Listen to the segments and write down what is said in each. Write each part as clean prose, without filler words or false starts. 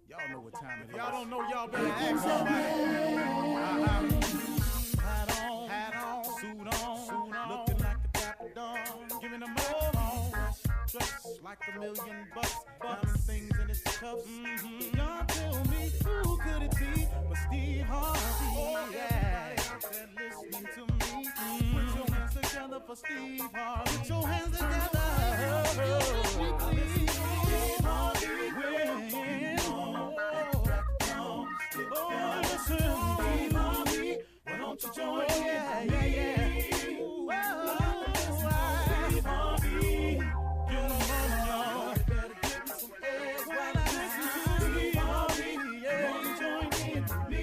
Y'all know what time it is. Y'all don't know, y'all better ask somebody. Hat on, suit on, looking like a dapper dog, giving them all dressed like $1 million bucks, diamond things in his cuffs. Y'all tell me who could it be but Steve Harvey? Oh, yeah. Listening to me. Put your hands together for Steve Harvey. Put your hands together. Steve Harvey. Oh, listen, Steve Harvey. Why don't you join me? Yeah. Steve Harvey. Get them on, y'all. Better give me some eggs while I listen to Steve Harvey. Yeah, why don't you join me?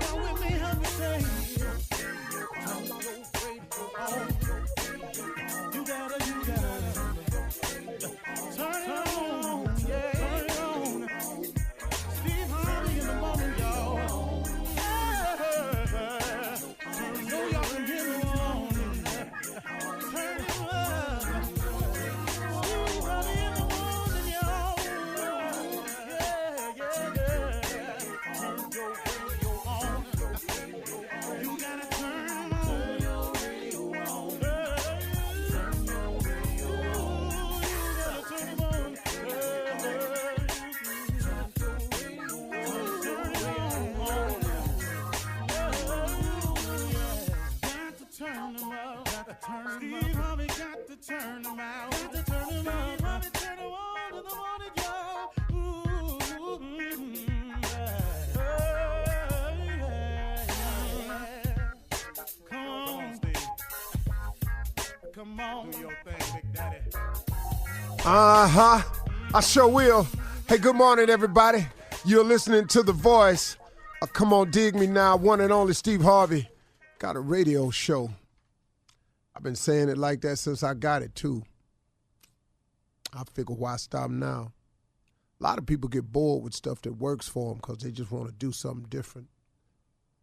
Come with me, help me say. You gotta turn it on, yeah, turn it on. Steve Harvey in the morning, y'all. You know y'all can hear me on. Turn it up. Steve Harvey in the morning, y'all. Yeah. Turn your radio on. You gotta turn your radio on. Turn your radio on. You gotta turn it on. Turn them out. Steve Harvey got to turn them out. Got to turn them out. Harvey turn them on in the morning, y'all. Come on, Steve. Come on. Do your thing, Big Daddy. I sure will. Hey, good morning, everybody. You're listening to The Voice. Come on, dig me now. One and only Steve Harvey. Got a radio show. I've been saying it like that since I got it, too. I figure why stop now? A lot of people get bored with stuff that works for them because they just want to do something different.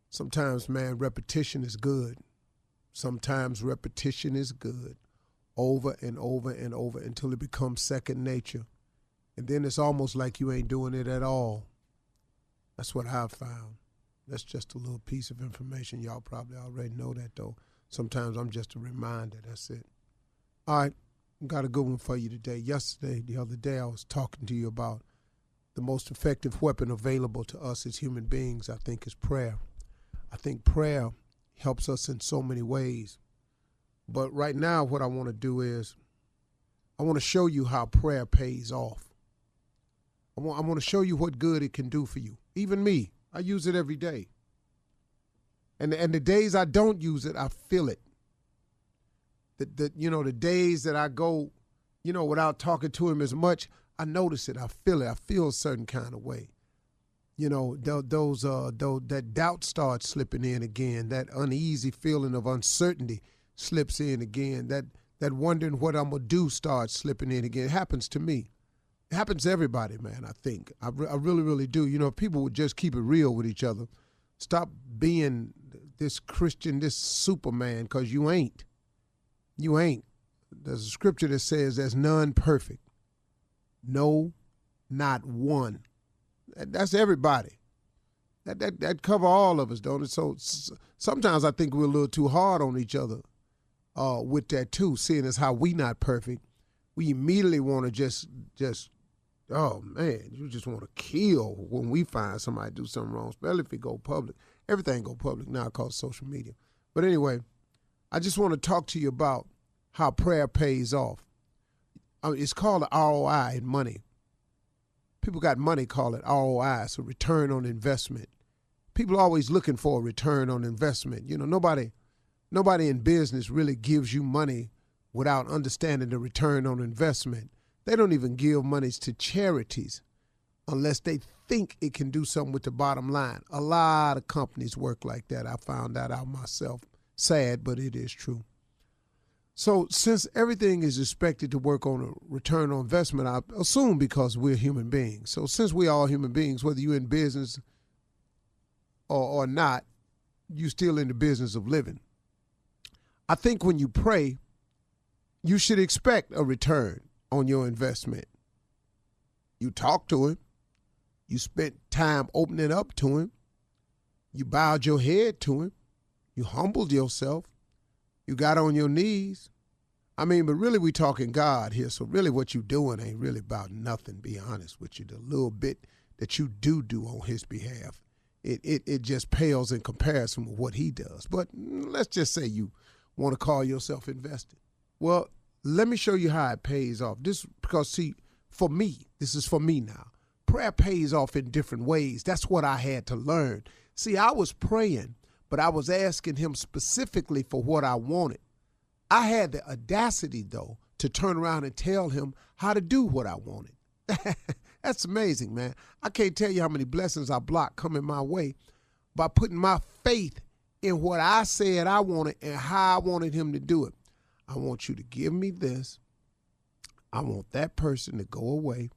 Sometimes, man, repetition is good. Sometimes repetition is good. Over and over and over until it becomes second nature. And then it's almost like you ain't doing it at all. That's what I've found. That's just a little piece of information. Y'all probably already know that, though. Sometimes I'm just a reminder. That's it. All right. Got a good one for you today. The other day, I was talking to you about the most effective weapon available to us as human beings, I think, is prayer. I think prayer helps us in so many ways. But right now, what I want to do is I want to show you how prayer pays off. I want to show you what good it can do for you. Even me. I use it every day. And the days I don't use it, I feel it. The days that I go, without talking to him as much, I notice it. I feel it. I feel a certain kind of way. That doubt starts slipping in again. That uneasy feeling of uncertainty slips in again. That wondering what I'm going to do starts slipping in again. It happens to me. It happens to everybody, man, I think. I really, really do. If people would just keep it real with each other, stop being this Christian, this Superman, because you ain't. You ain't. There's a scripture that says there's none perfect. No, not one. That's everybody. That cover all of us, don't it? So sometimes I think we're a little too hard on each other with that too, seeing as how we not perfect. We immediately want to just, oh man, you just want to kill when we find somebody do something wrong, especially if it go public. Everything go public now called social media. But anyway, I just want to talk to you about how prayer pays off. It's called an ROI in money. People got money, call it ROI, so return on investment. People are always looking for a return on investment. Nobody in business really gives you money without understanding the return on investment. They don't even give monies to charities unless they think it can do something with the bottom line. A lot of companies work like that. I found that out myself. Sad, but it is true. So since everything is expected to work on a return on investment, I assume because we're human beings. So since we're all human beings, whether you're in business or not, you're still in the business of living. I think when you pray, you should expect a return. on your investment. You talked to him. You spent time opening up to him. You bowed your head to him. You humbled yourself. You got on your knees. I mean, but really we talking God here, so really what you doing ain't really about nothing, be honest with you. The little bit that you do on his behalf, it just pales in comparison with what he does. But let's just say you want to call yourself invested. Well, let me show you how it pays off. Because see, for me, this is for me now. Prayer pays off in different ways. That's what I had to learn. See, I was praying, but I was asking him specifically for what I wanted. I had the audacity, though, to turn around and tell him how to do what I wanted. That's amazing, man. I can't tell you how many blessings I blocked coming my way by putting my faith in what I said I wanted and how I wanted him to do it. I want you to give me this. I want that person to go away.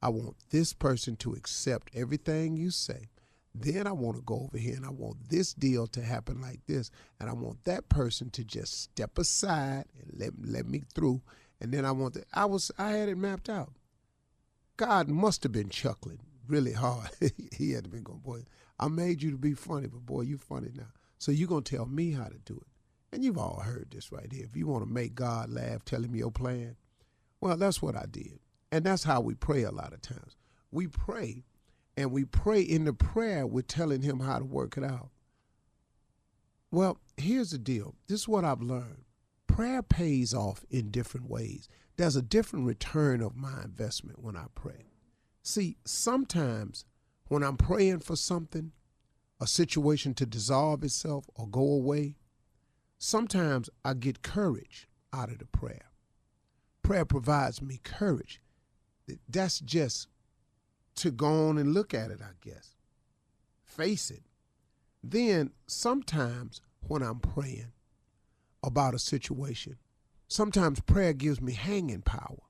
I want this person to accept everything you say. Then I want to go over here and I want this deal to happen like this. And I want that person to just step aside and let me through. And then I had it mapped out. God must have been chuckling really hard. He had to been going, boy, I made you to be funny, but boy, you funny now. So you're going to tell me how to do it. And you've all heard this right here. If you want to make God laugh, tell him your plan. Well, that's what I did. And that's how we pray a lot of times. We pray. And we pray in the prayer, we're telling him how to work it out. Well, here's the deal. This is what I've learned. Prayer pays off in different ways. There's a different return of my investment when I pray. See, sometimes when I'm praying for something, a situation to dissolve itself or go away, sometimes I get courage out of the prayer. Prayer provides me courage. That's just to go on and look at it, I guess. Face it. Then sometimes when I'm praying about a situation, sometimes prayer gives me hanging power.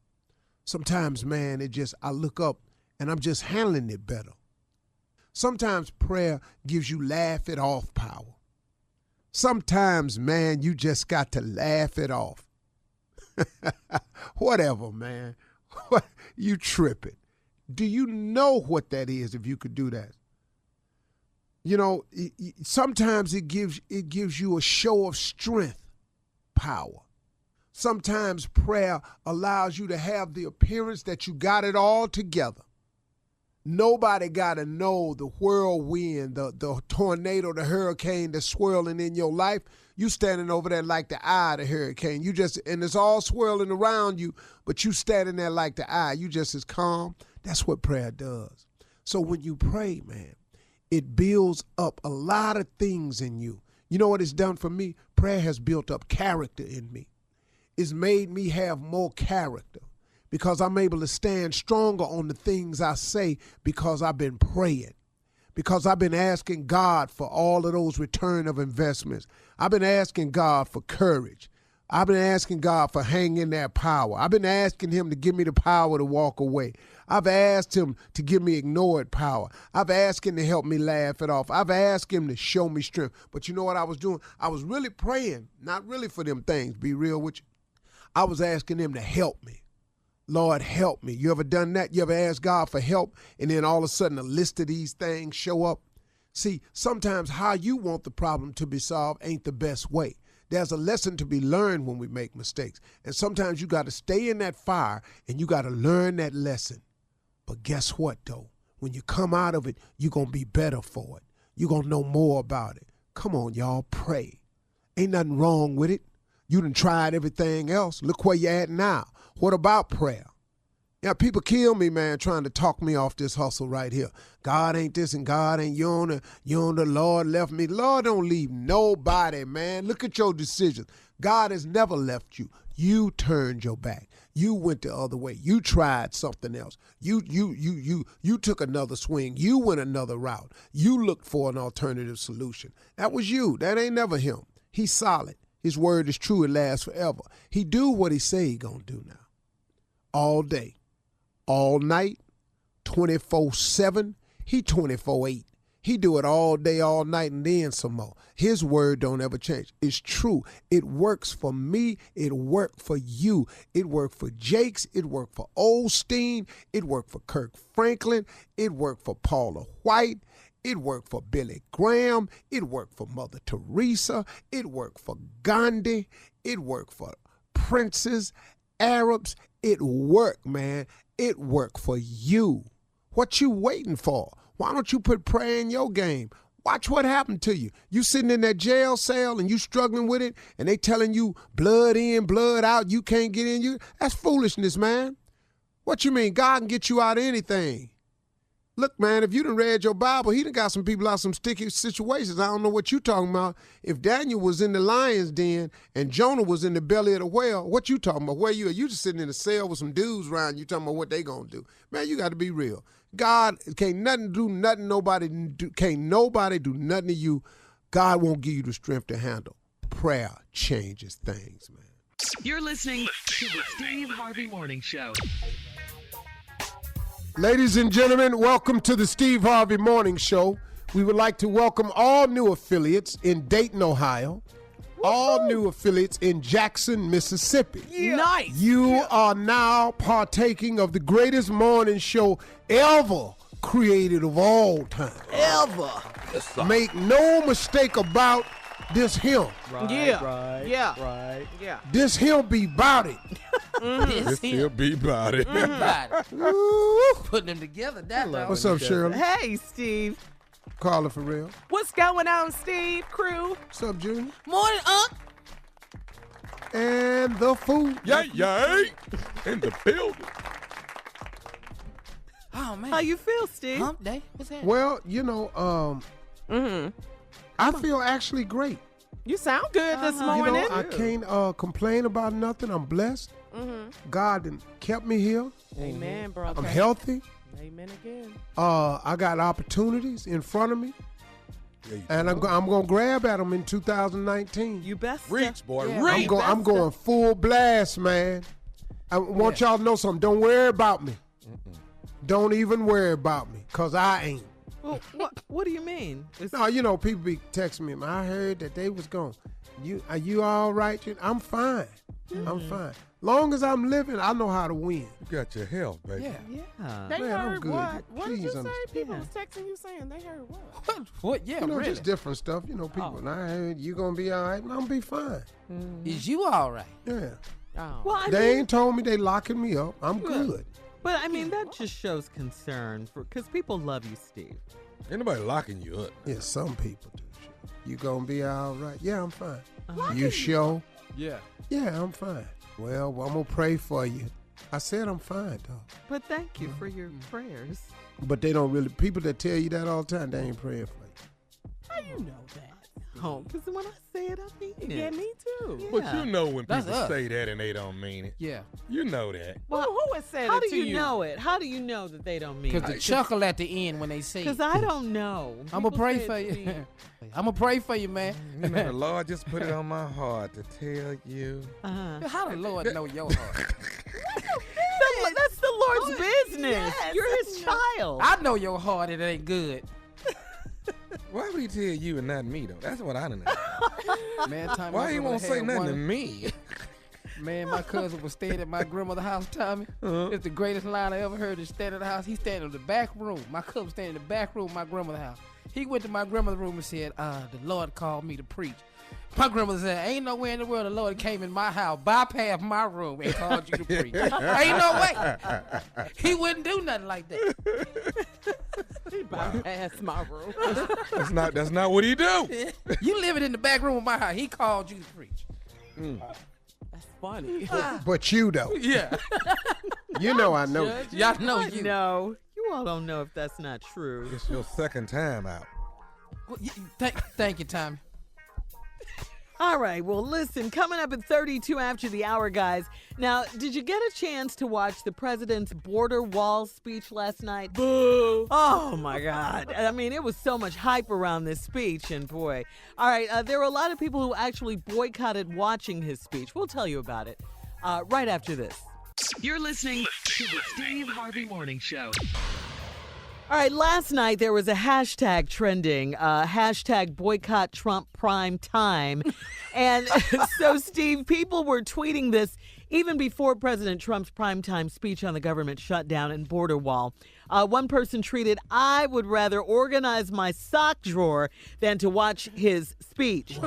Sometimes, man, I look up and I'm just handling it better. Sometimes prayer gives you laugh it off power. Sometimes, man, you just got to laugh it off. Whatever, man. You tripping. Do you know what that is if you could do that? You know, sometimes it gives you a show of strength, power. Sometimes prayer allows you to have the appearance that you got it all together. Nobody got to know the whirlwind, the tornado, the hurricane that's swirling in your life. You standing over there like the eye of the hurricane. And it's all swirling around you, but you standing there like the eye. You just as calm. That's what prayer does. So when you pray, man, it builds up a lot of things in you. You know what it's done for me? Prayer has built up character in me. It's made me have more character because I'm able to stand stronger on the things I say because I've been praying, because I've been asking God for all of those return of investments. I've been asking God for courage. I've been asking God for hanging that power. I've been asking him to give me the power to walk away. I've asked him to give me ignored power. I've asked him to help me laugh it off. I've asked him to show me strength. But you know what I was doing? I was really praying, not really for them things, be real with you. I was asking him to help me. Lord, help me. You ever done that? You ever asked God for help and then all of a sudden a list of these things show up? See, sometimes how you want the problem to be solved ain't the best way. There's a lesson to be learned when we make mistakes. And sometimes you got to stay in that fire and you got to learn that lesson. But guess what, though? When you come out of it, you're going to be better for it. You're going to know more about it. Come on, y'all, pray. Ain't nothing wrong with it. You done tried everything else. Look where you're at now. What about prayer? Yeah, people kill me, man, trying to talk me off this hustle right here. God ain't this and God ain't you on the Lord left me. Lord don't leave nobody, man. Look at your decisions. God has never left you. You turned your back. You went the other way. You tried something else. You took another swing. You went another route. You looked for an alternative solution. That was you. That ain't never him. He's solid. His word is true. It lasts forever. He do what he say he gonna do now. All day. All night, 24/7, he 24/8. He do it all day, all night, and then some more. His word don't ever change. It's true. It works for me. It worked for you. It worked for Jakes. It worked for Osteen. It worked for Kirk Franklin. It worked for Paula White. It worked for Billy Graham. It worked for Mother Teresa. It worked for Gandhi. It worked for princes, Arabs. It worked, man. It worked for you. What you waiting for? Why don't you put prayer in your game? Watch what happened to you. You sitting in that jail cell and you struggling with it, and they telling you blood in, blood out, you can't get in. That's foolishness, man. What you mean? God can get you out of anything. Look, man, if you done read your Bible, he done got some people out some sticky situations. I don't know what you talking about. If Daniel was in the lion's den and Jonah was in the belly of the whale, what you talking about? Where you at? You just sitting in a cell with some dudes around you talking about what they gonna do. Man, you got to be real. God can't nothing do nothing. Can't nobody do nothing to you. God won't give you the strength to handle. Prayer changes things, man. You're listening to the Steve Harvey Morning Show. Ladies and gentlemen, welcome to the Steve Harvey Morning Show. We would like to welcome all new affiliates in Dayton, Ohio, all new affiliates in Jackson, Mississippi. Yeah. Nice. You are now partaking of the greatest morning show ever created of all time. Ever. Make no mistake about this him. Right, This him be bout it. This he'll be about it. Putting them together. What's up, Shirley? Hey, Steve. Carla for real. What's going on, Steve? Crew? What's up, Junior? Morning, And the food. Yay! In the building. Oh, man. How you feel, Steve? Hump day? What's that? Well, I feel actually great. You sound good this morning. I can't complain about nothing. I'm blessed. God done kept me here. Amen, brother. I'm healthy. Amen again. I got opportunities in front of me. And I'm going to grab at them in 2019. You best. Reach, boy, Yeah. reach. I'm going full blast, man. I want y'all to know something. Don't worry about me. Don't even worry about me, because I ain't. Well, what do you mean? No, people be texting me. I heard that they was gone. Are you all right? I'm fine. I'm fine. Long as I'm living, I know how to win. You got your health, baby. Yeah. They Man, I'm heard good. what? What did you Please say? understand. People was texting you saying they heard what? What? Yeah, really? Just different stuff. People. And I heard you gonna be all right. I'm gonna be fine. Is you all right? Yeah. Oh. Well, They ain't told me they locking me up. I'm good. But I mean, that just shows concern because people love you, Steve. Ain't nobody locking you up. Yeah, some people do. You gonna be all right? Yeah, I'm fine. Uh-huh. You sure? Yeah. Yeah, I'm fine. Well, I'm gonna pray for you. I said I'm fine, dog. But thank you for your prayers. But they don't really. People that tell you that all the time, they ain't praying for you. How you know that? Oh, because when I say it, I mean it. Yeah, me too. Yeah. But you know when That's people us. say that and they don't mean it. Yeah. You know that. Well, who has said How it do to you know it? How do you know that they don't mean Because it? the chuckle at the end when they say Because I don't know. I'm going to People pray say for it to you. me. I'm going to pray for you, man. You know, the Lord just put it on my heart to tell you. Uh-huh. How the Lord know your heart? That's the Lord's business. yes, You're his child. I know your heart. It ain't good. Why would he tell you and not me, though? That's what I don't know. Man, Tommy, Why my he grandmother won't say had nothing to one- me? Man, my cousin was staying at my grandmother's house, Tommy. It's the greatest line I ever heard. Is standing at the house. He standing in the back room. My cousin standing in the back room of my grandmother's house. He went to my grandmother's room and said, the Lord called me to preach. My grandmother said, ain't nowhere in the world the Lord came in my house, bypassed my room, and called you to preach. Ain't no way. He wouldn't do nothing like that. He bypassed my room. That's not what he do. You living in the back room of my house. He called you to preach. That's funny. But you though, Yeah. you know I know. Y'all know you. No, you all don't know if that's not true. It's your second time out. Well, thank you, Tommy. All right, well, listen, coming up at 32 after the hour, guys. Now, did you get a chance to watch the president's border wall speech last night? Boo! Oh, my God. I mean, it was so much hype around this speech, and boy. All right, there were a lot of people who actually boycotted watching his speech. We'll tell you about it right after this. You're listening to the Steve Harvey Morning Show. All right, last night there was a hashtag trending, hashtag boycott Trump prime time. And so, Steve, people were tweeting this even before President Trump's primetime speech on the government shutdown and border wall. One person tweeted, "I would rather organize my sock drawer than to watch his speech."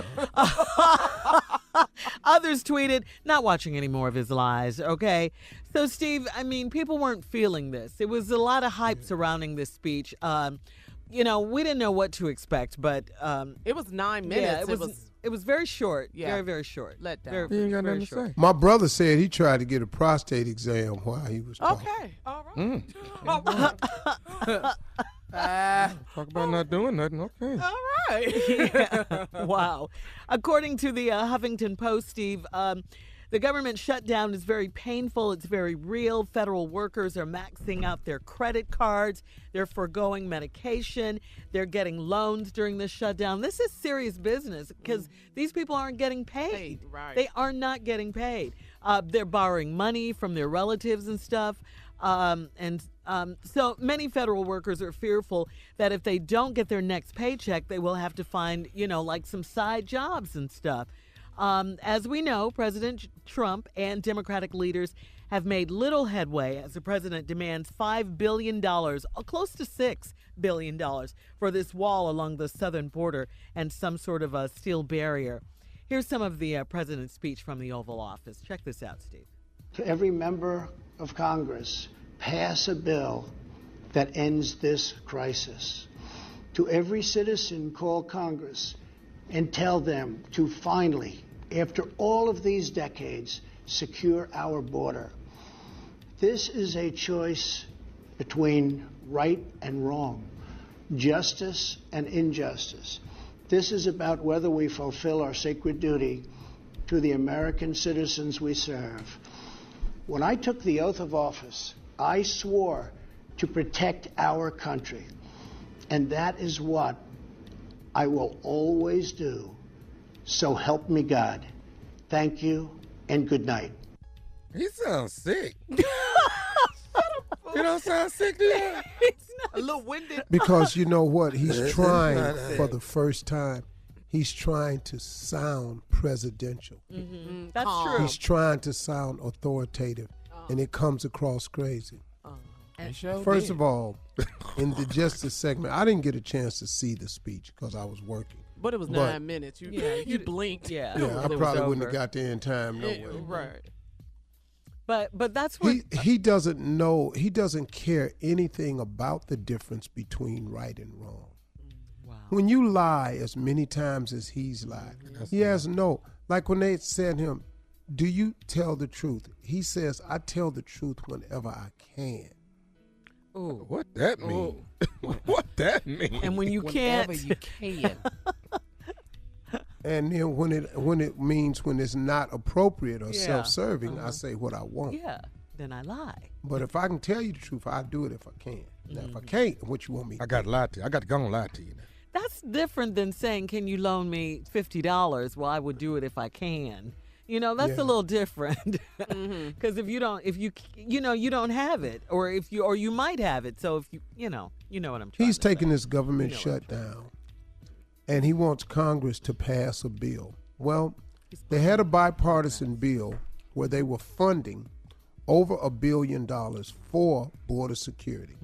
Others tweeted, "Not watching any more of his lies," okay? So, Steve, I mean, people weren't feeling this. It was a lot of hype surrounding this speech. We didn't know what to expect, but it was 9 minutes. Yeah, it was very short. Yeah. Very, very short. Let down. You ain't got very nothing to short. say. My brother said he tried to get a prostate exam while he was talking. Okay. All right. Talk about not doing nothing. Okay. All right. Yeah. Wow. According to the Huffington Post, Steve, the government shutdown is very painful. It's very real. Federal workers are maxing out their credit cards. They're foregoing medication. They're getting loans during the shutdown. This is serious business because these people aren't getting paid. Right. They are not getting paid. They're borrowing money from their relatives and stuff. So many federal workers are fearful that if they don't get their next paycheck, they will have to find, like some side jobs and stuff. As we know, President Trump and Democratic leaders have made little headway as the president demands $5 billion, close to $6 billion, for this wall along the southern border and some sort of a steel barrier. Here's some of the president's speech from the Oval Office. Check this out, Steve. To every member of Congress, pass a bill that ends this crisis. To every citizen, call Congress and tell them to finally, after all of these decades, secure our border. This is a choice between right and wrong, justice and injustice. This is about whether we fulfill our sacred duty to the American citizens we serve. When I took the oath of office, I swore to protect our country, and that is what I will always do. So help me God. Thank you and good night. He sounds sick. You don't sound sick, do you? A little winded. Because you know what? He's trying for the first time. He's trying to sound presidential. Mm-hmm. That's Calm. true. He's trying to sound authoritative, and it comes across crazy. First of all, in the Justice segment, I didn't get a chance to see the speech because I was working. But it was 9 minutes. You blinked. Yeah. Yeah, I It was probably wouldn't over. have got there in time. No way. Right. But that's what He doesn't know. He doesn't care anything about the difference between right and wrong. Wow. When you lie as many times as he's lied, he has no. Like when they said to him, "Do you tell the truth?" He says, "I tell the truth whenever I can." Ooh. What that mean? What that mean? And when you Whenever can't, you can. And then when it means when it's not appropriate or Yeah. self-serving, I say what I want. yeah, then I lie. But if I can tell you the truth, I'll do it if I can. Now, if I can't, what you want me to I got to lie to you. I got to go and lie to you now. That's different than saying, "Can you loan me $50?" Well, I would do it if I can. That's Yeah. a little different. Because if you don't have it, or you might have it. So if you know what I'm trying He's to taking say. this government You know what I'm shutdown, and he wants Congress to pass a bill. Well, they had a bipartisan bill where they were funding over $1 billion for border security,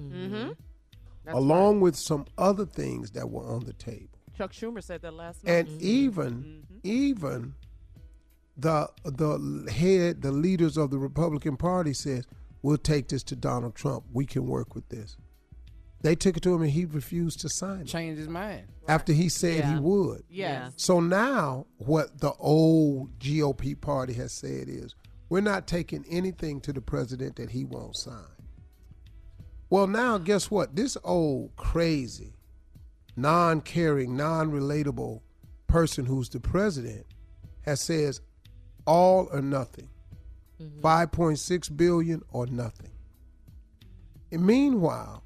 along with some other things that were on the table. Chuck Schumer said that last night. And even the leaders of the Republican Party says, "We'll take this to Donald Trump. We can work with this." They took it to him and he refused to sign it Changed his mind. after he said he Yeah. would. Yes. So now what the old GOP party has said is, we're not taking anything to the president that he won't sign. Well, now guess what? This old crazy, non-caring, non-relatable person who's the president has says all or nothing. 5.6 billion or nothing. And meanwhile,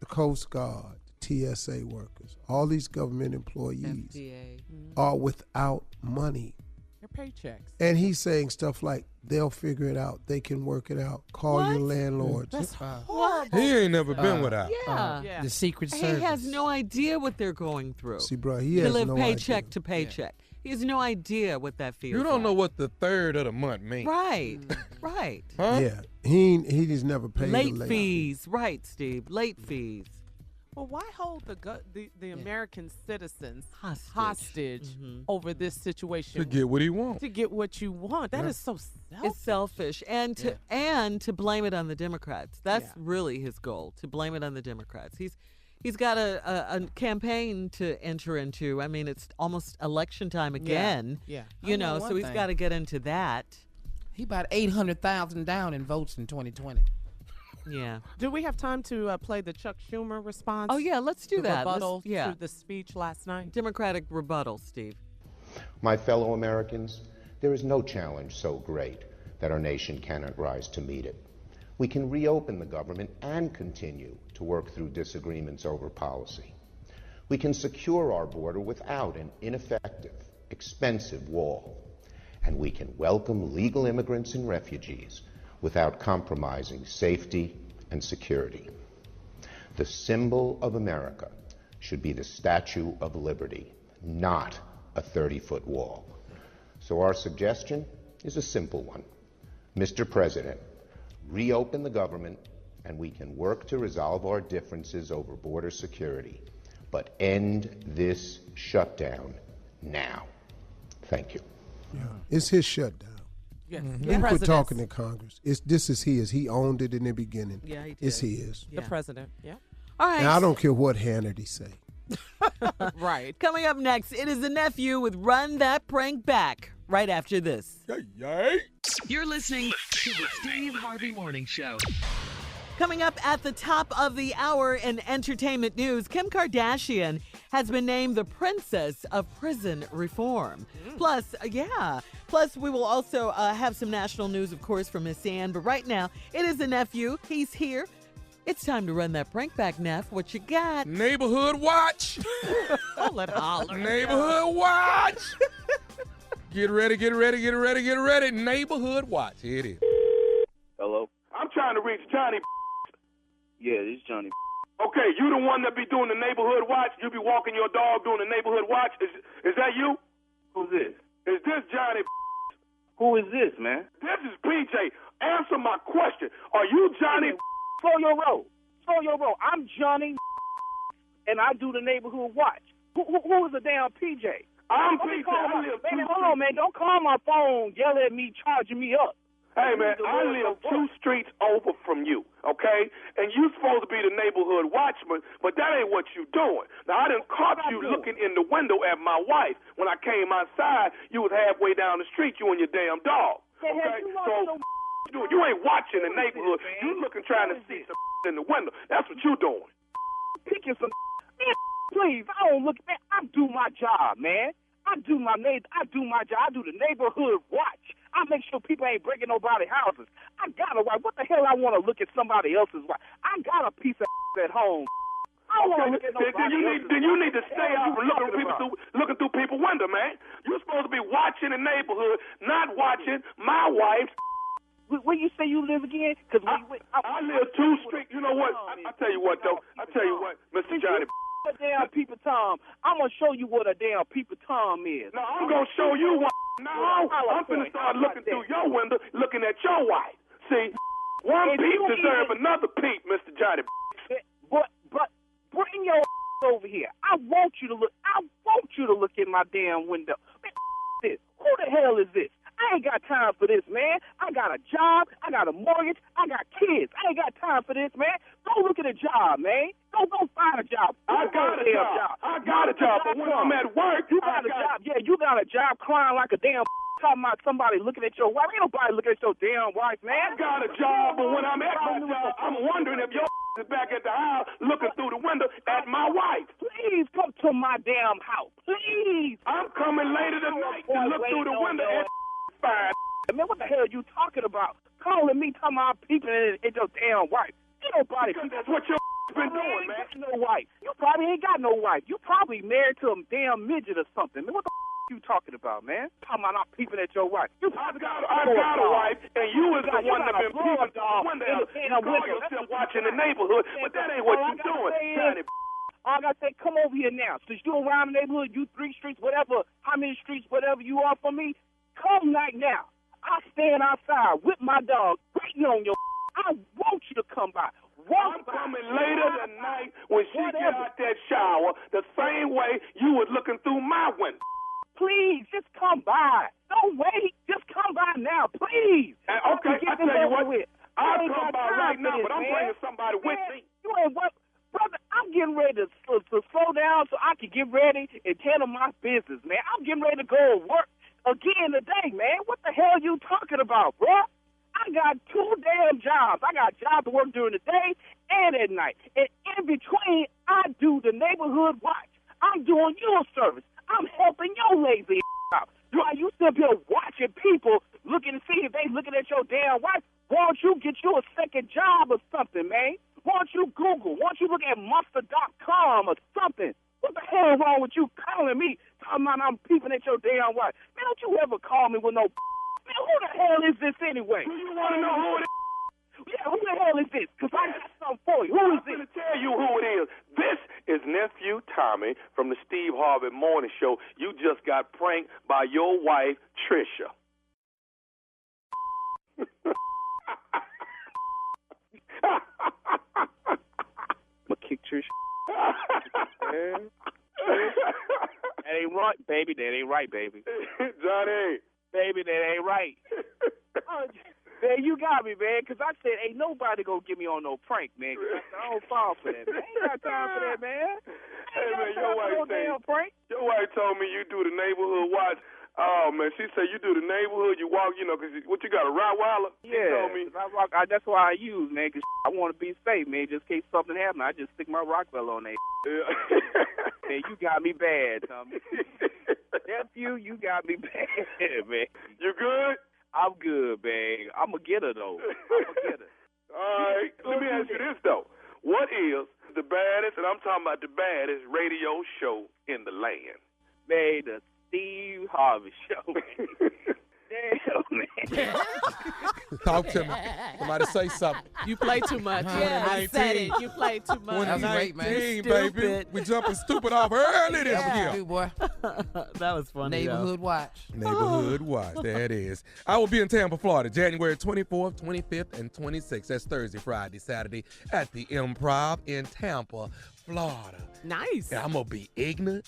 the Coast Guard, the TSA workers, all these government employees FDA. are without money. They're paychecks. And he's saying stuff like, they'll figure it out. They can work it out. Call your landlords. That's horrible. He ain't never been without. Yeah. The Secret He Service. has no idea what they're going through. See, bro, he They has live no paycheck idea. to paycheck. He has no idea what that feels You don't like. know what the third of the month means. Right, right. Huh? Yeah, he's never paid Late a late fees. Right, Steve. Late fees. Well, why hold the American citizens Hostage. over this situation? To get what he wants. To get what you want. That is so selfish. It's selfish, and to blame it on the Democrats. That's really his goal, to blame it on the Democrats. He's got a campaign to enter into. I mean, it's almost election time again. Yeah. You know, so he's got to get into that. He about 800,000 down in votes in 2020. Yeah. Do we have time to play the Chuck Schumer response? Oh, yeah, let's do the that. Rebuttal to the speech last night. Democratic rebuttal, Steve. My fellow Americans, there is no challenge so great that our nation cannot rise to meet it. We can reopen the government and continue to work through disagreements over policy. We can secure our border without an ineffective, expensive wall. And we can welcome legal immigrants and refugees without compromising safety and security. The symbol of America should be the Statue of Liberty, not a 30-foot wall. So our suggestion is a simple one. Mr. President, reopen the government and we can work to resolve our differences over border security, but end this shutdown now. Thank you. Yeah. It's his shutdown. Yes. He quit talking to Congress. This is his. He owned it in the beginning. Yeah, he did. It's his. The president. Yeah. All right. Now, I don't care what Hannity say. Right. Coming up next, it is the nephew with Run That Prank Back right after this. You're listening to the Steve Harvey Morning Show. Coming up at the top of the hour in entertainment news, Kim Kardashian has been named the princess of prison reform. Plus, we will also have some national news, of course, from Miss Ann. But right now, it is the nephew. He's here. It's time to run that prank back, Neff. What you got? Neighborhood watch. Let holler. Neighborhood watch. Get ready. Neighborhood watch. Here it is. Hello? I'm trying to reach Johnny. Yeah, this is Johnny. Okay, you the one that be doing the neighborhood watch? You be walking your dog doing the neighborhood watch? Is that you? Who's this? Is this Johnny? Who is this, man? This is PJ. Answer my question. Are you Johnny? Slow your roll. I'm Johnny, and I do the neighborhood watch. Who is the damn PJ? I'm PJ. Hold on, man. Don't call my phone, yell at me, charging me up. Hey, man, I live 2 streets over from you, okay? And you supposed to be the neighborhood watchman, but that ain't what you doing. Now, I done caught you looking in the window at my wife. When I came outside, you was halfway down the street, you and your damn dog, okay? So you ain't watching the neighborhood. You looking trying to see some in the window. That's what you doing. Picking some man, please, I don't look, man. I do my job, man. I do my job. I do the neighborhood watch. I make sure people ain't breaking nobody's houses. I got a wife. What the hell I want to look at somebody else's wife? I got a piece of at home. I don't want to look at nobody else's. Then you need to stay out from looking through people's window, man. You're supposed to be watching the neighborhood, not watching my wife. Where you say you live again? Cause I live 2 streets. You know what? I tell you what, though. I tell you what, Mr. Johnny. A damn peeper Tom. I'm gonna show you what a damn peeper Tom is. No, I'm gonna show you what. No, I'm finna start looking through your window, looking at your wife. See, one peep deserve another peep, Mr. Johnny. But bring your over here. I want you to look in my damn window. Man, this. Who the hell is this? I ain't got time for this, man. I got a job. I got a mortgage. I got kids. I ain't got time for this, man. Go look at a job, man. Go find a job. I got a job. But when I'm at work, you got a job. Yeah, you got a job crying like a damn talking about somebody looking at your wife. Ain't nobody looking at your damn wife, man. I got a job, but when I'm at my job, I'm wondering if your is back at the house looking through the window at my wife. Please come to my damn house. Please. I'm coming later tonight to look through the window at fine. Man, what the hell are you talking about? Calling me, talking about people at your damn wife. Ain't nobody. That's what your been doing, man. No wife. You probably ain't got no wife. You probably married to a damn midget or something. Man, what the you talking about, man? Talking about not peeping at your wife. I got a wife, and you was the one that been peeping through the window. You call yourself watching the neighborhood, but that ain't what you doing. All I gotta say, come over here now. Since you around the neighborhood, you 3 streets, whatever, how many streets, whatever you are from me, come right now. I stand outside with my dog, waiting on your. I want you to come by. I'm coming later tonight when she get out that shower, the same way you was looking through my window. Please, just come by. Don't wait. Just come by now, please. Okay, I tell you what. I'll come by right now, but I'm bringing somebody with me. You ain't what? Brother, I'm getting ready to slow down so I can get ready and handle my business, man. I'm getting ready to go to work again today, man. What the hell are you talking about, bro? I got 2 damn jobs. I got jobs to work during the day and at night. And in between, I do the neighborhood watch. I'm doing you a service. I'm helping your lazy out. While you sit here watching people looking to see if they looking at your damn wife, why don't you get you a second job or something, man? Why don't you Google? Why don't you look at Monster.com or something? What the hell is wrong with you calling me, talking about I'm peeping at your damn wife? Man, don't you ever call me with no. Man, who the hell is this anyway? Do you want to know who it is? Yeah, who the hell is this? Because I got something for you. Who is this? I'm going to tell you who it is. This is Nephew Tommy from the Steve Harvey Morning Show. You just got pranked by your wife, Trisha. I'm going to kick Trisha. That ain't right, baby. That ain't right, baby. Johnny. Baby, that ain't right. Man, you got me, man, because I said ain't nobody going to get me on no prank, man, because I don't fall for that, man. I ain't got time for that, man. Hey, man, your wife told me you do the neighborhood watch. Oh, man, she said you do the neighborhood, you walk, you know, because what you got, a Rottweiler? Yeah, told me. that's why I use, man, because I want to be safe, man, just in case something happens. I just stick my Rockwell on that. Yeah. Man, you got me bad, Tommy. Nephew, you got me bad, man. You good? I'm good, man. I'm going to get her, though. I'm going to get her. All right. Let me ask you this, though. What is the baddest, and I'm talking about the baddest radio show in the land? Man, the Steve Harvey Show, man. Damn, man. Talk to me. Somebody say something. You play too much. Yeah, I said it. You play too much. That was great, man. 2019, baby. We jumping stupid off early this year. Dude, boy. That was funny. Neighborhood watch. Neighborhood watch. There it is. I will be in Tampa, Florida, January 24th, 25th, and 26th. That's Thursday, Friday, Saturday at the Improv in Tampa, Florida. Nice. And I'm going to be ignorant,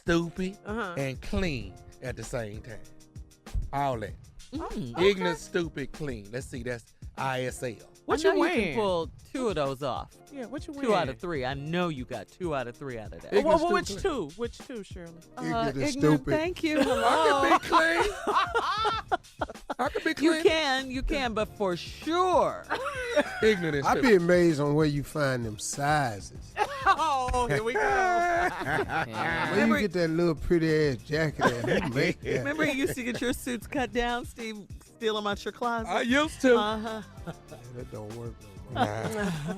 stupid, and clean at the same time. All that. Ignorant, stupid, clean. Let's see. That's ISL. What I you know wearing? You can pull 2 of those off. Yeah, what you wearing? 2 out of 3. I know you got 2 out of 3 out of that. Ignorant, Which stupid. 2? Which 2, Shirley? Ignorant and ignorant, stupid. thank you. I can be clean. I can be clean. You can, but for sure. Ignorant and I'd stupid. be amazed on where you find them sizes. Oh, here we go. Where you get that little pretty ass jacket at? Who make that? Remember you used to get your suits cut down, Steve, steal them out your closet? I used to. That don't work no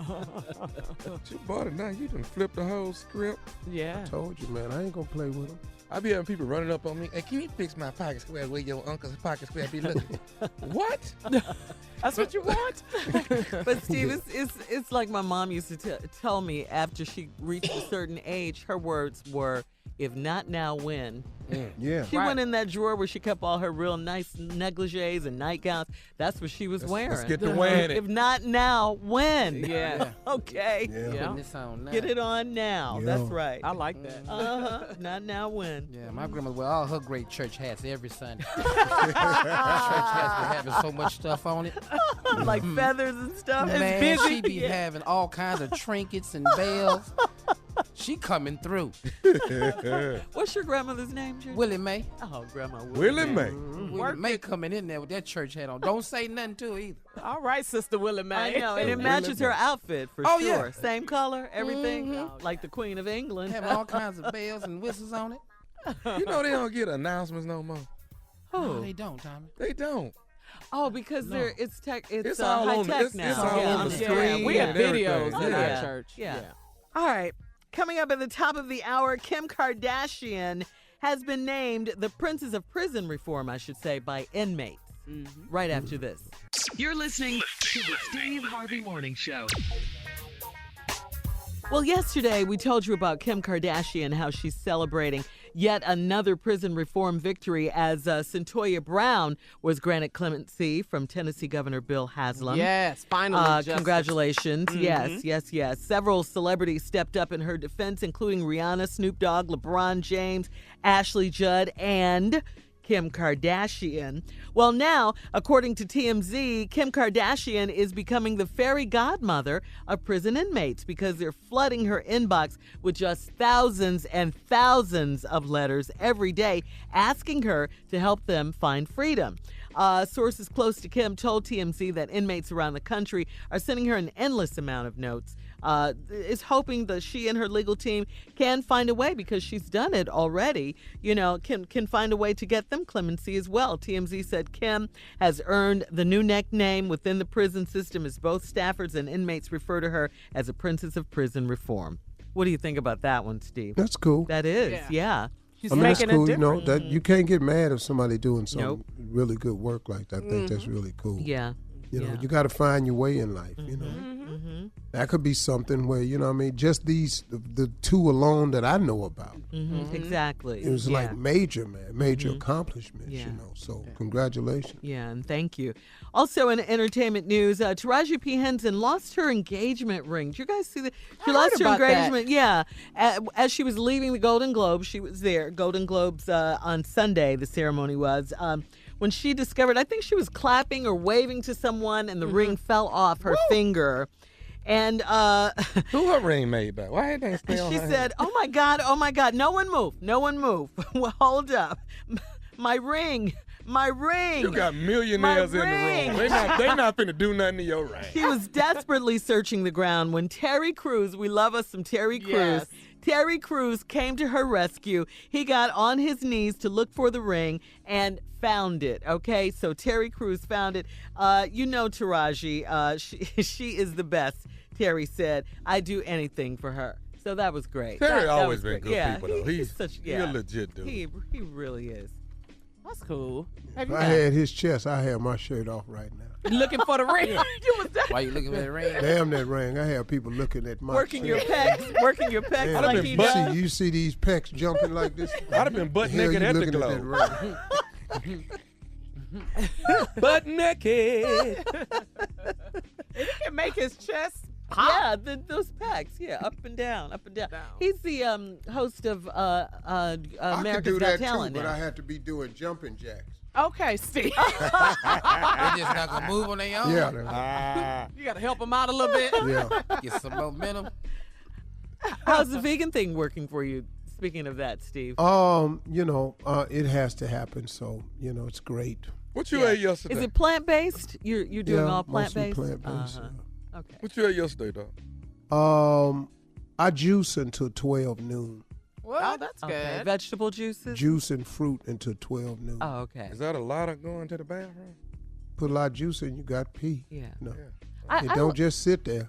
more. You bought it now. You done flipped the whole script. Yeah. Told you, man. I ain't gonna play with them. I be having people running up on me. Hey, can you fix my pocket square where your uncle's pocket square be looking? What? That's what you want? But Steve, it's like my mom used to tell me after she reached a certain age, her words were, if not now, when? Yeah. She went in that drawer where she kept all her real nice negligees and nightgowns. That's what she was wearing. Let's get to wearing it. If not now, when? Yeah. Okay. Yeah. Putting this on now. Get it on now. Yeah. That's right. I like that. Not now, when? Yeah, my grandmother wear all her great church hats every Sunday. Church hats be having so much stuff on it. Like feathers and stuff. Man, It's busy. she be having all kinds of trinkets and bells. She coming through. What's your grandmother's name, Judy? Willie Mae. Oh, Grandma Willie Mae. Willie Mae coming in there with that church hat on. Don't say nothing to her either. All right, Sister Willie Mae. I know, and it matches her outfit for Oh, sure. yeah. Same color, everything, like the Queen of England. Having all kinds of bells and whistles on it. You know they don't get announcements no more. No, they don't, Tommy. They don't. Oh, because it's It's all high on the- tech it's- now. it's all on the screen we have and everything. videos in Yeah. our church. Yeah. All right. Coming up at the top of the hour, Kim Kardashian has been named the Princess of Prison Reform, I should say, by inmates. Right after this. You're listening to the Steve Harvey Morning Show. Well, yesterday we told you about Kim Kardashian, how she's celebrating yet another prison reform victory as Centoya Brown was granted clemency from Tennessee Governor Bill Haslam. Yes, finally. Justice. Congratulations. Yes. Several celebrities stepped up in her defense, including Rihanna, Snoop Dogg, LeBron James, Ashley Judd, and Kim Kardashian. Well, now, according to TMZ, Kim Kardashian is becoming the fairy godmother of prison inmates because they're flooding her inbox with just thousands and thousands of letters every day asking her to help them find freedom. Sources close to Kim told TMZ that inmates around the country are sending her an endless amount of notes. Is hoping that she and her legal team can find a way, because she's done it already, can find a way to get them clemency as well. TMZ said Kim has earned the new nickname within the prison system as both staffers and inmates refer to her as a Princess of Prison Reform. What do you think about that one, Steve? That's cool. That is, yeah. She's that's making cool. a difference. That you can't get mad if somebody doing some really good work like that. I think that's really cool. Yeah. You know, you got to find your way in life, you know. That could be something where, just the two alone that I know about. Exactly. It was like major accomplishments, So congratulations. Yeah, and thank you. Also in entertainment news, Taraji P. Henson lost her engagement ring. Did you guys see that? She lost her engagement, as she was leaving the Golden Globes. She was there, Golden Globes on Sunday, the ceremony was. When she discovered, I think she was clapping or waving to someone, and the ring fell off her finger. And who her ring made by? Why didn't they stay on she her said, "Oh my God, no one move. Well, hold up, my ring." You got millionaires in the room. They not finna do nothing to your ring. She was desperately searching the ground when Terry Crews, we love us some Terry Crews. Yes. Terry Crews came to her rescue. He got on his knees to look for the ring and found it. Okay, so Terry Crews found it. Taraji, she is the best. Terry said, "I do anything for her." So that was great. Terry that always was been great. good people though. He's a legit dude. He really is. That's cool. If I had his chest, I have my shirt off right now. Looking for the ring. Why you looking at the ring? Damn that ring. I have people looking at my Working shirt. your pecs Damn, like he does. You see these pecs jumping like this? I'd have been butt naked at the Globe. Butt naked. He can make his chest pop. Yeah, those pecs. Up and down. He's the host of America's Got Talent. But I have to be doing jumping jacks. Okay, Steve. They just not gonna move on their own. Yeah. You got to help him out a little bit. Yeah. Get some momentum. How's the vegan thing working for you? Speaking of that, Steve. It has to happen, so it's great. What you ate yesterday? Is it plant-based? You're doing all plant-based? Mostly plant-based. Okay. What you ate yesterday, dog? I juice until 12 noon. What? Oh, that's Okay. good. Vegetable juices? Juice and fruit until 12 noon. Oh, okay. Is that a lot of going to the bathroom? Put a lot of juice in, you got pee. Yeah. No. I Don't just sit there.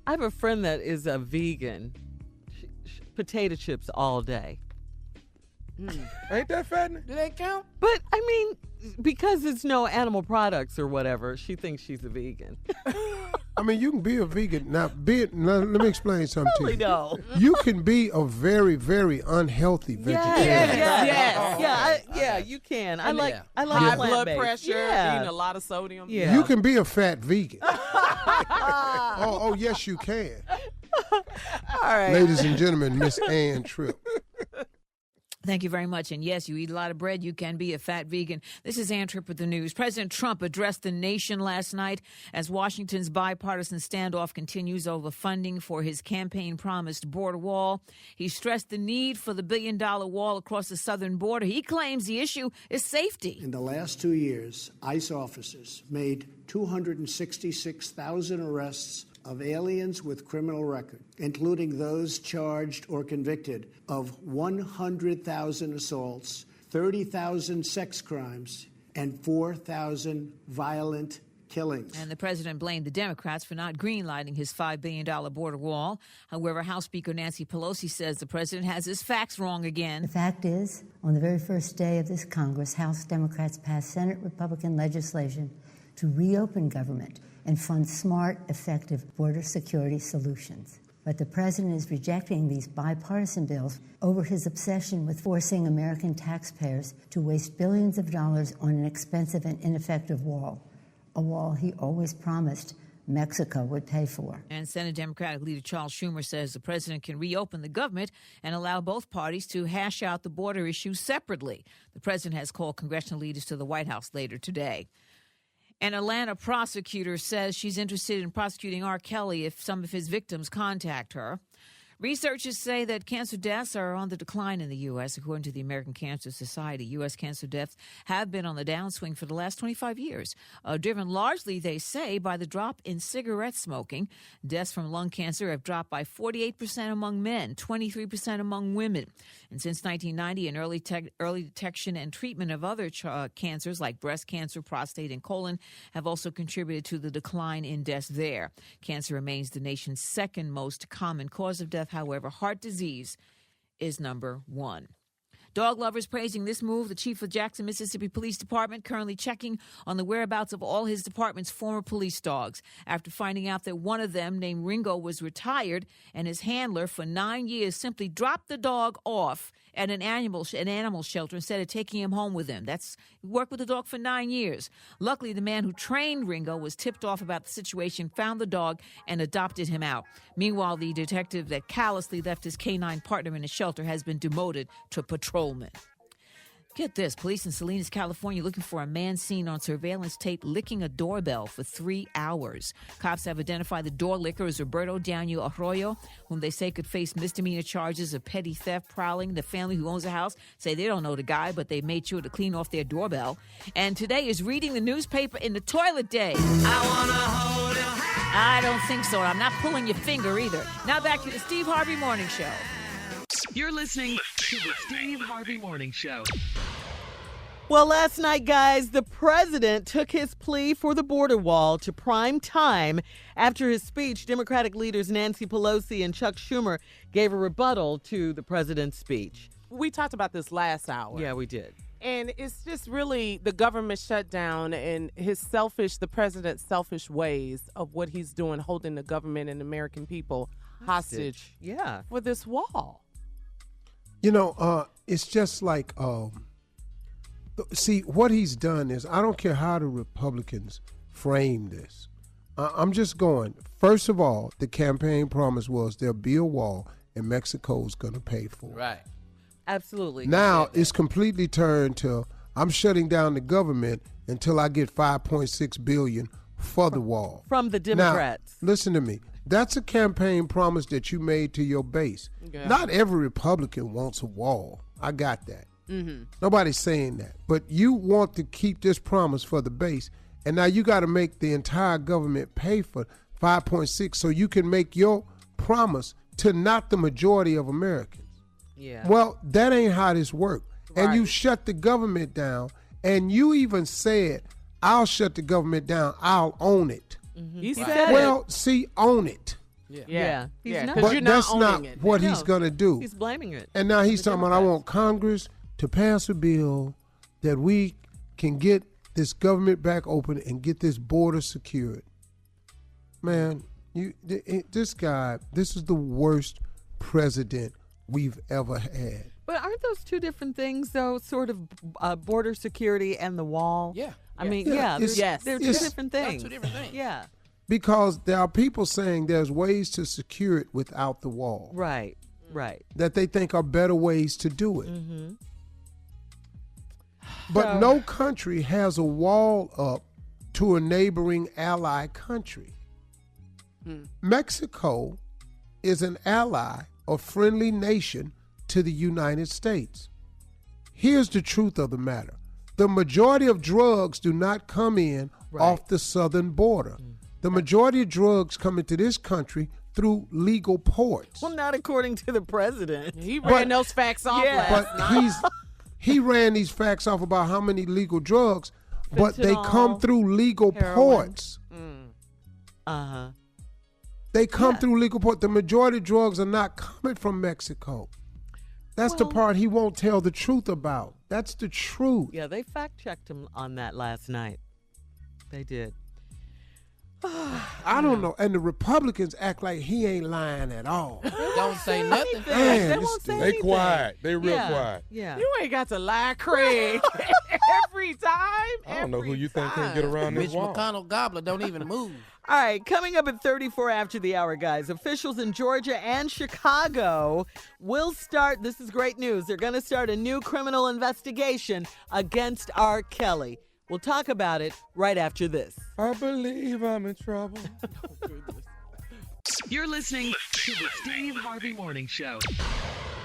I have a friend that is a vegan. Potato chips all day. Ain't that fattening? Do they count? But, I mean, because it's no animal products or whatever, she thinks she's a vegan. I mean, you can be a vegan. Now, let me explain something to you. No. You can be a very, very unhealthy vegetarian. Yeah, you can. I like High blood plant-based. pressure, Yeah. eating a lot of sodium. Yeah. You can be a fat vegan. oh, yes, you can. All right. Ladies and gentlemen, Miss Ann Tripp. Thank you very much. And yes, you eat a lot of bread, you can be a fat vegan. This is Ann Tripp with the news. President Trump addressed the nation last night as Washington's bipartisan standoff continues over funding for his campaign-promised border wall. He stressed the need for the billion-dollar wall across the southern border. He claims the issue is safety. In the last 2 years, ICE officers made 266,000 arrests of aliens with criminal record, including those charged or convicted of 100,000 assaults, 30,000 sex crimes, and 4,000 violent killings. And the president blamed the Democrats for not greenlighting his $5 billion border wall. However, House Speaker Nancy Pelosi says the president has his facts wrong again. The fact is, on the very first day of this Congress, House Democrats passed Senate Republican legislation to reopen government and fund smart, effective border security solutions. But the president is rejecting these bipartisan bills over his obsession with forcing American taxpayers to waste billions of dollars on an expensive and ineffective wall, a wall he always promised Mexico would pay for. And Senate Democratic leader Charles Schumer says the president can reopen the government and allow both parties to hash out the border issue separately. The president has called congressional leaders to the White House later today. An Atlanta prosecutor says she's interested in prosecuting R. Kelly if some of his victims contact her. Researchers say that cancer deaths are on the decline in the U.S. According to the American Cancer Society, U.S. cancer deaths have been on the downswing for the last 25 years, driven largely, they say, by the drop in cigarette smoking. Deaths from lung cancer have dropped by 48% among men, 23% among women. And since 1990, an early detection and treatment of other cancers like breast cancer, prostate, and colon have also contributed to the decline in deaths there. Cancer remains the nation's second most common cause of death. However, heart disease is number one. Dog lovers praising this move. The chief of Jackson, Mississippi Police Department currently checking on the whereabouts of all his department's former police dogs after finding out that one of them, named Ringo, was retired and his handler for 9 years simply dropped the dog off at an animal shelter instead of taking him home with him. He worked with the dog for 9 years. Luckily, the man who trained Ringo was tipped off about the situation, found the dog, and adopted him out. Meanwhile, the detective that callously left his canine partner in the shelter has been demoted to patrolman. Get this. Police in Salinas, California, looking for a man seen on surveillance tape licking a doorbell for 3 hours. Cops have identified the door licker as Roberto Daniel Arroyo, whom they say could face misdemeanor charges of petty theft, prowling. The family who owns the house say they don't know the guy, but they made sure to clean off their doorbell. And today is reading the newspaper in the toilet day. I don't think so. I'm not pulling your finger either. Now back to the Steve Harvey Morning Show. You're listening to the Steve Harvey Morning Show. Well, last night, guys, the president took his plea for the border wall to prime time after his speech. Democratic leaders Nancy Pelosi and Chuck Schumer gave a rebuttal to the president's speech. We talked about this last hour. Yeah, we did. And it's just really the government shutdown and the president's selfish ways of what he's doing, holding the government and American people hostage. Yeah. For this wall. You know, it's just like, see, what he's done is, I don't care how the Republicans frame this. I'm just going, first of all, the campaign promise was there'll be a wall and Mexico's going to pay for it. Right. Absolutely. Now it's completely turned to, I'm shutting down the government until I get $5.6 billion for the wall. From the Democrats. Now, listen to me. That's a campaign promise that you made to your base. Yeah. Not every Republican wants a wall. I got that. Mm-hmm. Nobody's saying that. But you want to keep this promise for the base, and now you got to make the entire government pay for 5.6 so you can make your promise to not the majority of Americans. Yeah. Well, that ain't how this works. Right. And you shut the government down, and you even said, I'll shut the government down. I'll own it. Mm-hmm. He said well, see, own it. Yeah. But that's not what he's going to do. He's blaming it. And now he's talking about, I want Congress to pass a bill that we can get this government back open and get this border secured. Man, this guy, this is the worst president we've ever had. But aren't those two different things, though, sort of border security and the wall? Yeah. I mean, they're two different things. Two different things. Yeah. Because there are people saying there's ways to secure it without the wall. Right. That they think are better ways to do it. Mm-hmm. But no country has a wall up to a neighboring ally country. Mexico is an ally, a friendly nation to the United States. Here's the truth of the matter. The majority of drugs do not come in off the southern border. The majority of drugs come into this country through legal ports. Well, not according to the president. He ran those facts off last night. He ran these facts off about how many legal drugs, but they come through legal ports. Uh-huh. They come through legal ports. The majority of drugs are not coming from Mexico. That's the part he won't tell the truth about. That's the truth. Yeah, they fact-checked him on that last night. They did. I don't know. And the Republicans act like he ain't lying at all. Don't say nothing. They won't say anything. They quiet. They real quiet. Yeah. You ain't got to lie, Craig. Every time. I don't know who you think can get around Mitch this wall. McConnell Gobbler don't even move. All right, coming up at 34 after the hour, guys. Officials in Georgia and Chicago will start, this is great news, they're going to start a new criminal investigation against R. Kelly. We'll talk about it right after this. I believe I'm in trouble. You're listening to the Steve Harvey Morning Show.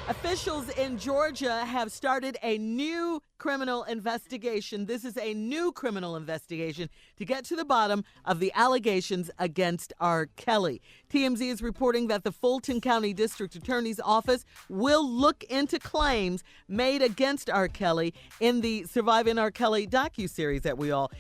Officials in Georgia have started a new criminal investigation. This is a new criminal investigation to get to the bottom of the allegations against R. Kelly. TMZ is reporting that the Fulton County District Attorney's Office will look into claims made against R. Kelly in the Surviving R. Kelly docuseries that we all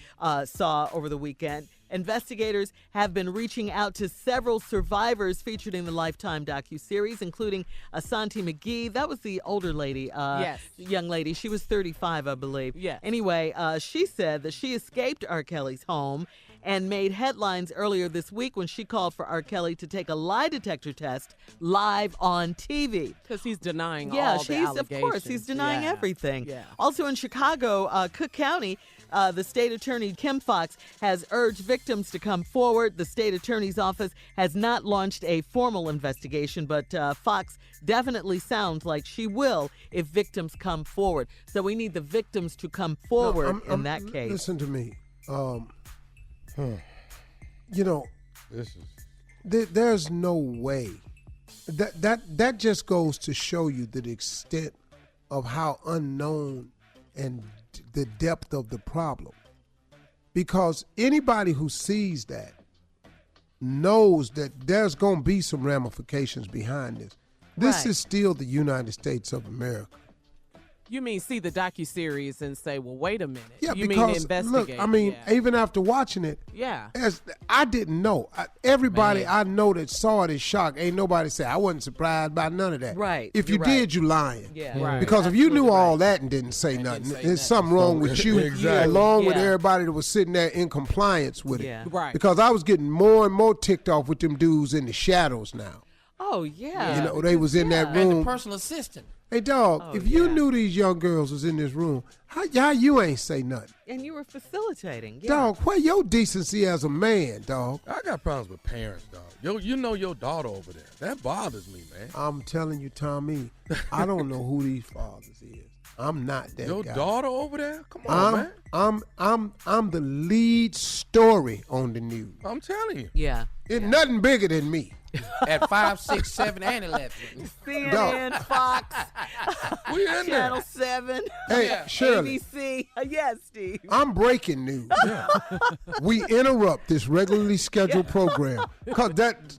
saw over the weekend. Investigators have been reaching out to several survivors featured in the Lifetime docuseries, including Asante McGee. That was the older lady, Yes. young lady. She was 35, I believe. Yes. Anyway, she said that she escaped R. Kelly's home and made headlines earlier this week when she called for R. Kelly to take a lie detector test live on TV. Because he's denying all the Of allegations. course, he's denying Yeah. everything. Yeah. Also in Chicago, Cook County, the state attorney, Kim Fox, has urged victims to come forward. The state attorney's office has not launched a formal investigation, but Fox definitely sounds like she will if victims come forward. So we need the victims to come forward in that case. Listen to me. You know, there's no way. That just goes to show you the extent of how unknown and the depth of the problem. Because anybody who sees that knows that there's going to be some ramifications behind this. This is still the United States of America. You mean see the docuseries and say, well, wait a minute. Yeah, you because mean investigate. look, I mean, even after watching it, I didn't know. Everybody I know that saw it is shocked. Ain't nobody say I wasn't surprised by none of that. Right. If you did, you lying. Yeah. Right. Because if you knew all that and didn't say nothing, there's something wrong with you, along with everybody that was sitting there in compliance with it. Yeah. Right. Because I was getting more and more ticked off with them dudes in the shadows now. Oh, yeah. You know, they was in that room. And the personal assistant. Hey, dog, if you knew these young girls was in this room, how you ain't say nothing? And you were facilitating. Yeah. Dog, where your decency as a man, dog? I got problems with parents, dog. You know your daughter over there. That bothers me, man. I'm telling you, Tommy, I don't know who these fathers is. I'm not that Your guy. daughter over there? Come on, man. I'm the lead story on the news. I'm telling you. Yeah. It's nothing bigger than me. At 5, 6, 7, and 11. CNN, Fox, We in Channel there. 7, Hey, Shirley, ABC. Yes, Steve. I'm breaking news. We interrupt this regularly scheduled program because that.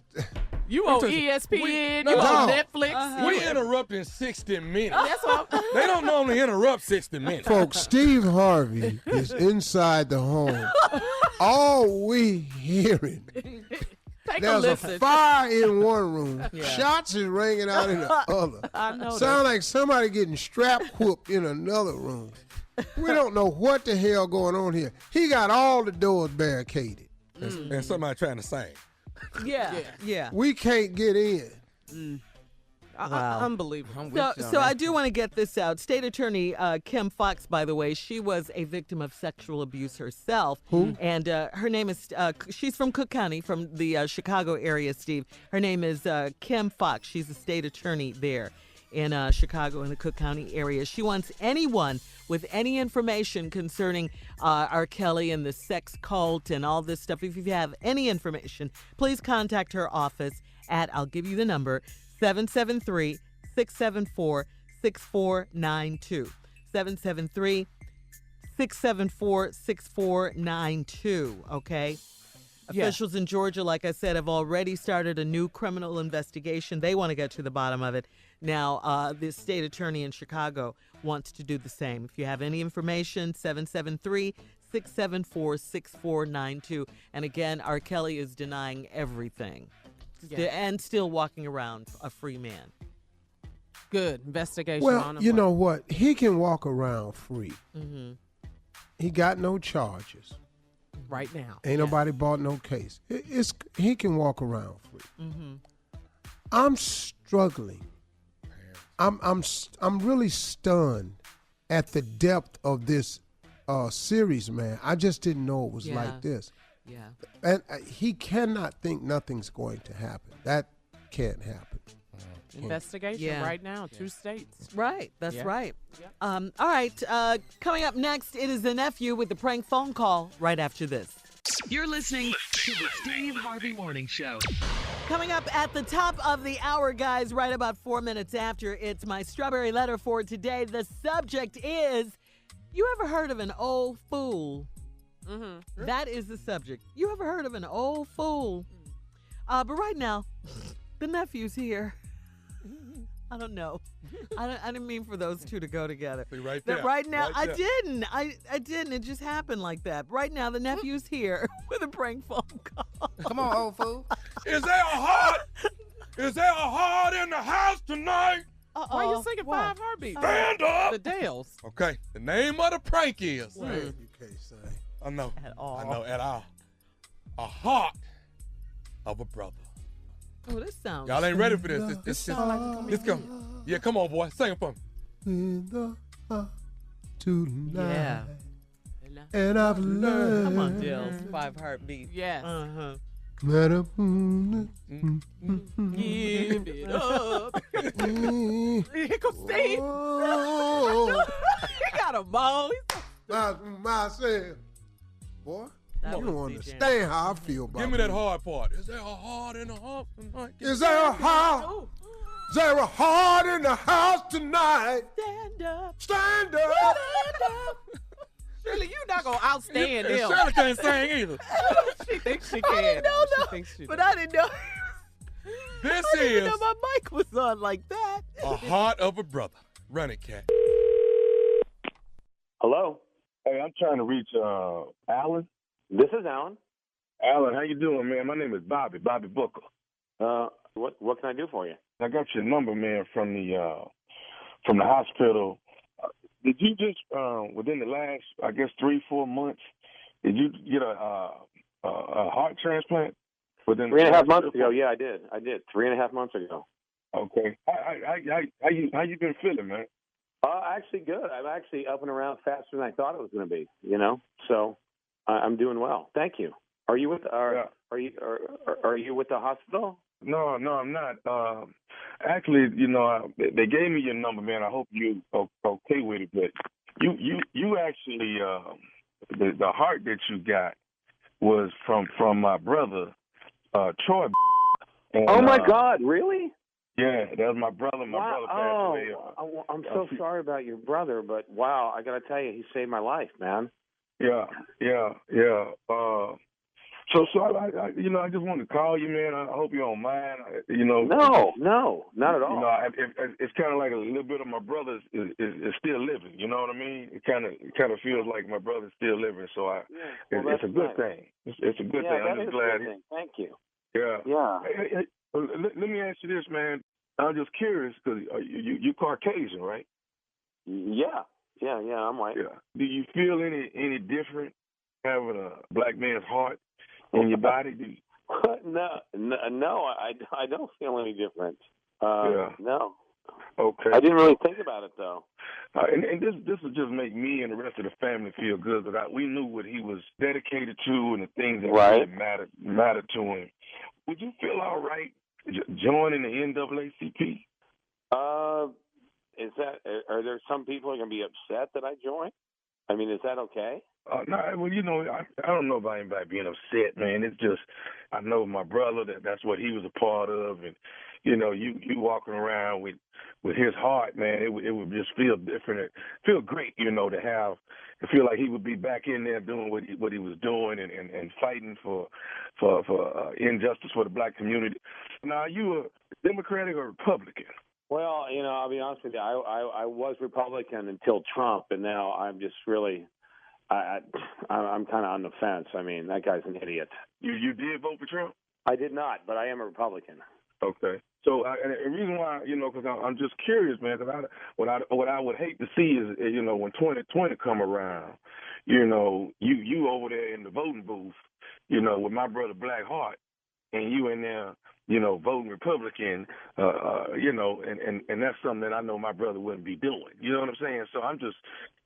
You on ESPN, No, you on no. Netflix. We interrupting 60 minutes. That's what They don't normally interrupt 60 minutes. Folks, Steve Harvey is inside the home. All we hearing, Take a there's a listen. fire in one room, shots is ringing out in the other. I know Sound like somebody getting strap whooped in another room. We don't know what the hell going on here. He got all the doors barricaded. And somebody trying to sing. Yeah. We can't get in. Wow. Unbelievable. So I do want to get this out. State Attorney Kim Fox, by the way, she was a victim of sexual abuse herself. Who? And her name is, she's from Cook County, from the Chicago area, Steve. Her name is Kim Fox. She's a state attorney there in Chicago in the Cook County area. She wants anyone with any information concerning R. Kelly and the sex cult and all this stuff. If you have any information, please contact her office at, I'll give you the number, 773-674-6492. 773-674-6492, okay? Yeah. Officials in Georgia, like I said, have already started a new criminal investigation. They want to get to the bottom of it. Now, the state attorney in Chicago wants to do the same. If you have any information, 674-6492. And again, R. Kelly is denying everything and still walking around a free man. Good investigation Well, on him. you know what? He can walk around free. Mm-hmm. He got no charges. Right now. Ain't nobody bought no case. He can walk around free. Mm-hmm. I'm struggling. I'm really stunned at the depth of this series, man. I just didn't know it was like this. Yeah. And he cannot think nothing's going to happen. That can't happen. Investigation right now, 2 states. Right, that's right. Yeah. All right, coming up next, it is the nephew with the prank phone call right after this. You're listening to the Steve Harvey Morning Show. Coming up at the top of the hour, guys, right about 4 minutes after, it's my strawberry letter for today. The subject is, you ever heard of an old fool? Mm-hmm. That is the subject. You ever heard of an old fool? But right now, the nephew's here. I don't know. I didn't mean for those two to go together. Right there. But right now, Right there. I didn't. It just happened like that. Right now, the nephew's here with a prank phone call. Come on, old fool. Is there a heart? Is there a heart in the house tonight? Why are you singing 5 Heartbeats? Stand up. The Dales. Okay. The name of the prank is. You can't say. I know. At all. I know. At all. A heart of a brother. Oh, this sounds. Y'all ain't ready for this. This come. Yeah, come on, boy. Sing it for me. In the heart tonight. Yeah. And I've learned. Come on, Dills. 5 Heartbeats. Yes. Uh-huh. Give Give it up. Here comes Steve. Oh, He got a ball. myself. Boy, That you was don't DJ. understand how I feel about Give me that hard part. Is there a heart in the house tonight? Is there a heart? Is there a heart in the house tonight? Stand up. Stand up. Stand up. Shirley, you not going to outstand And them. Shirley can't sing either. She thinks she I can. didn't know She that. thinks she But does. I didn't know. This I didn't even is know my mic was on like that. a heart of a brother. Run it, cat. Hello. Hey, I'm trying to reach Alan. This is Alan. Alan, how you doing, man? My name is Bobby Booker. What can I do for you? I got your number, man, from the hospital. Did you just within the last, I guess, 3-4 months, did you get a heart transplant? Within 3.5 months ago, yeah, I did. 3.5 months ago. Okay. How you been feeling, man? Actually good. I'm actually up and around faster than I thought it was going to be. You know, so I'm doing well. Thank you. Are you with are you with the hospital? No, I'm not. Actually, you know, they gave me your number, man. I hope you okay with it. But you actually the heart that you got was from my brother, Troy. And, oh my God! Really? Yeah, that was my brother. My brother passed away. I'm so sorry about your brother, but wow, I got to tell you, he saved my life, man. Yeah. So I just wanted to call you, man. I hope you don't mind. No, not at all. You know, it's kind of like a little bit of my brother is still living. You know what I mean? It kind of feels like my brother's still living. So it's a good thing. It's a good thing. I'm just glad. Thank you. Yeah. Yeah. Hey, let me ask you this, man. I'm just curious because you Caucasian, right? Yeah, I'm white. Yeah. Do you feel any different having a black man's heart in your body? No, I don't feel any different. Yeah. No. Okay. I didn't really think about it though. And this will just make me and the rest of the family feel good because we knew what he was dedicated to and the things that really mattered to him. Would you feel all right joining the NAACP? Are there some people who are going to be upset that I join? I mean, is that okay? No, well, you know, I don't know about anybody being upset, man. It's just I know my brother that's what he was a part of, and you know, you walking around with his heart, man. It would just feel different, feel great, you know, to feel like he would be back in there doing what he was doing and fighting for injustice for the black community. Now, are you a Democratic or Republican? Well, you know, I'll be honest with you. I was Republican until Trump, and now I'm just really I'm kind of on the fence. I mean, that guy's an idiot. You did vote for Trump? I did not, but I am a Republican. Okay. So, and the reason why, because I'm just curious, man, because what I would hate to see is, when 2020 come around, you over there in the voting booth, with my brother Black Heart, and you in there, voting Republican, and that's something that I know my brother wouldn't be doing. You know what I'm saying? So I'm just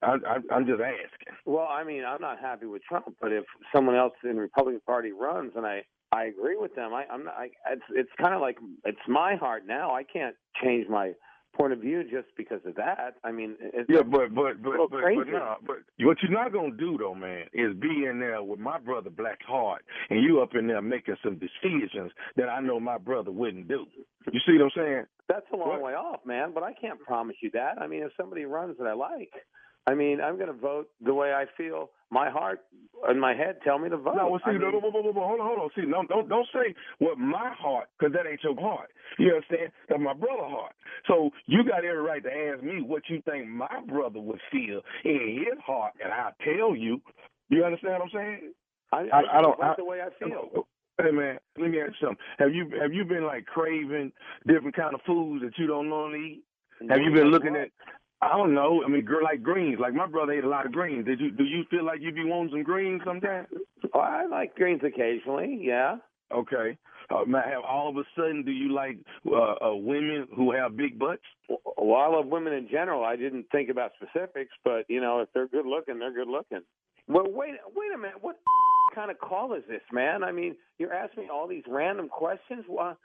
asking. Well, I mean, I'm not happy with Trump, but if someone else in the Republican Party runs, and I agree with them, it's kind of like it's my heart now. I can't change my point of view just because of that. I mean, but what you're not gonna do though, man, is be in there with my brother Black Heart, and you up in there making some decisions that I know my brother wouldn't do. You see what I'm saying? That's a long way off, man. But I can't promise you that. I mean, if somebody runs that I like, I mean, I'm going to vote the way I feel. My heart and my head tell me to vote. No, well, see, hold on. See, don't say what my heart, because that ain't your heart. You understand? That's my brother's heart. So you got every right to ask me what you think my brother would feel in his heart, and I'll tell you. You understand what I'm saying? I don't vote the way I feel. Hey man, let me ask you something. Have you been like craving different kind of foods that you don't normally eat? Have you been looking at? I don't know. I mean, like greens. Like my brother ate a lot of greens. Do you feel like you be wanting some greens sometimes? Oh, I like greens occasionally. Yeah. Okay. All of a sudden, do you like women who have big butts? Well, I love women in general. I didn't think about specifics, but if they're good looking, they're good looking. Well, wait a minute. What kind of call is this, man? I mean, you're asking me all these random questions. What?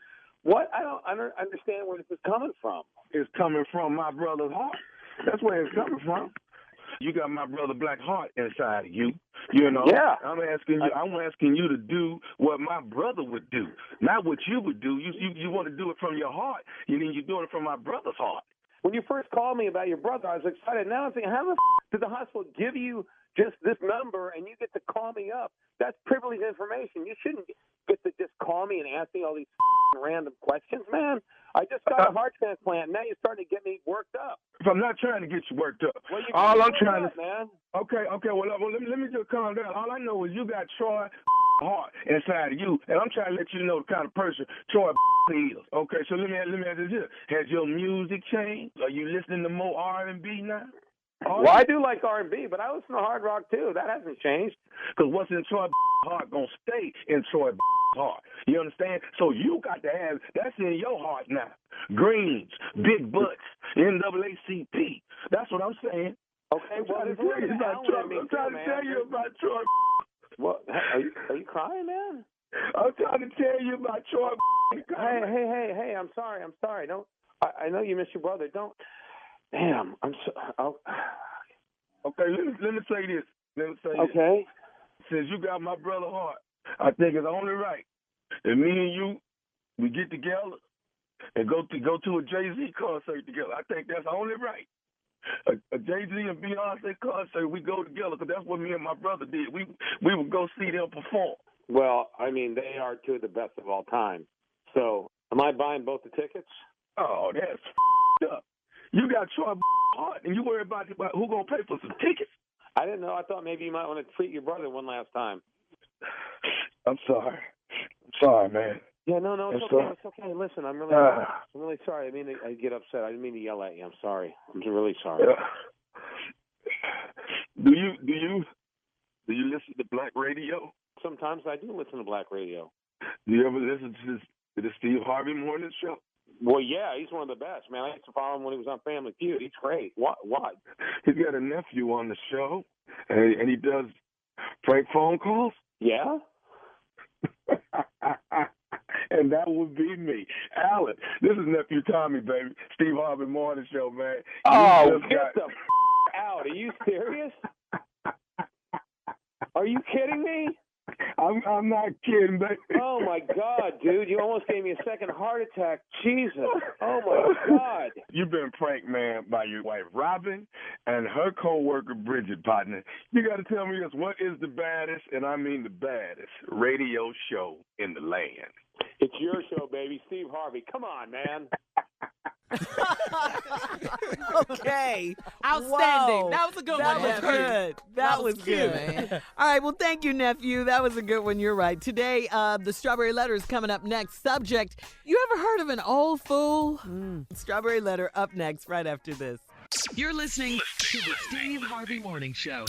I don't understand where this is coming from. It's coming from my brother's heart. That's where it's coming from. You got my brother Black Heart inside of you. Yeah. I'm asking you to do what my brother would do, not what you would do. You want to do it from your heart. You're doing it from my brother's heart. When you first called me about your brother, I was excited. Now I'm thinking, how the did the hospital give you just this number and you get to call me up? That's privileged information. You shouldn't get to just call me and ask me all these random questions, man. I just got a heart transplant. Now you're starting to get me worked up. If I'm not trying to get you worked up. Well, all I'm trying to man. Okay. Well, let me just calm down. All I know is you got Troy heart inside of you, and I'm trying to let you know the kind of person Troy is. Okay, so let me ask you this: has your music changed? Are you listening to more R&B now? Well, I do like R&B, but I listen to hard rock too. That hasn't changed. Because what's in Troy heart gonna stay in Troy heart. You understand? So you got to have that's in your heart now. Greens, big butts, NAACP. That's what I'm saying. Okay, well, I'm trying to tell you about Troy. What? Are you crying, man? I'm trying to tell you about Troy. Hey! I'm sorry. Don't. I know you miss your brother. Don't. Damn. Okay, let me say this. Okay. Since you got my brother's heart, I think it's only right that me and you, we get together and go to a Jay-Z concert together. I think that's only right. A Jay-Z and Beyonce concert, we go together because that's what me and my brother did. We would go see them perform. Well, I mean, they are two of the best of all time. So, am I buying both the tickets? Oh, that's up. You got Troy heart, and you worry about who gonna pay for some tickets. I didn't know. I thought maybe you might want to treat your brother one last time. I'm sorry, man. Yeah, no, it's okay. It's okay. Listen, I'm really sorry. I mean, I get upset. I didn't mean to yell at you. I'm sorry. I'm really sorry. Do you listen to black radio? Sometimes I do listen to black radio. Do you ever listen to the Steve Harvey Morning Show? Well, yeah, he's one of the best, man. I used to follow him when he was on Family Feud. He's great. What? He's got a nephew on the show, and he does prank phone calls. Yeah? And that would be me. Alan, this is Nephew Tommy, baby. Steve Harvey Morning Show, man. Oh, get the out. Are you serious? Are you kidding me? I'm not kidding, baby. Oh, my God, dude. You almost gave me a second heart attack. Jesus. Oh, my God. You've been pranked, man, by your wife, Robin, and her co-worker, Bridget, partner. You got to tell me this. What is the baddest, and I mean the baddest, radio show in the land? It's your show, baby. Steve Harvey. Come on, man. Okay. Outstanding. Whoa. That was a good That one, was nephew. good. That was cute, good, man. All right. Well, thank you, nephew. That was a good one. You're right. Today, the Strawberry Letter is coming up next. Subject, you ever heard of an old fool? Strawberry Letter up next, right after this. You're listening to the Steve Harvey Morning Show.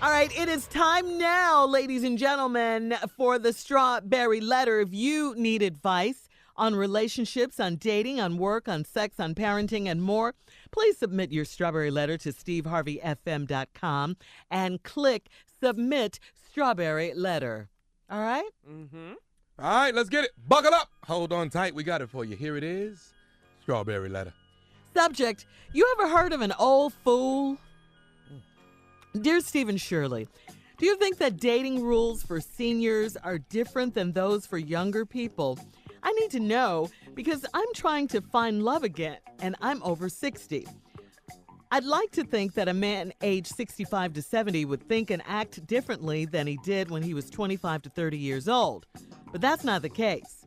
All right, it is time now, ladies and gentlemen, for the Strawberry Letter. If you need advice on relationships, on dating, on work, on sex, on parenting, and more, please submit your Strawberry Letter to steveharveyfm.com and click Submit Strawberry Letter. All right? Mm-hmm. All right, let's get it. Buckle up. Hold on tight. We got it for you. Here it is. Strawberry Letter. Subject, you ever heard of an old fool? Dear Stephen Shirley, do you think that dating rules for seniors are different than those for younger people? I need to know because I'm trying to find love again and I'm over 60. I'd like to think that a man aged 65 to 70 would think and act differently than he did when he was 25 to 30 years old, but that's not the case.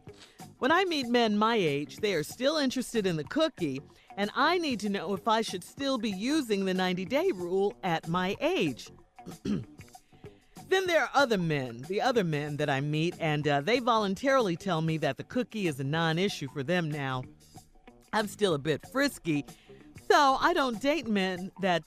When I meet men my age, they are still interested in the cookie, and I need to know if I should still be using the 90-day rule at my age. Then there are the other men that I meet, and they voluntarily tell me that the cookie is a non-issue for them now. I'm still a bit frisky, so I don't date men I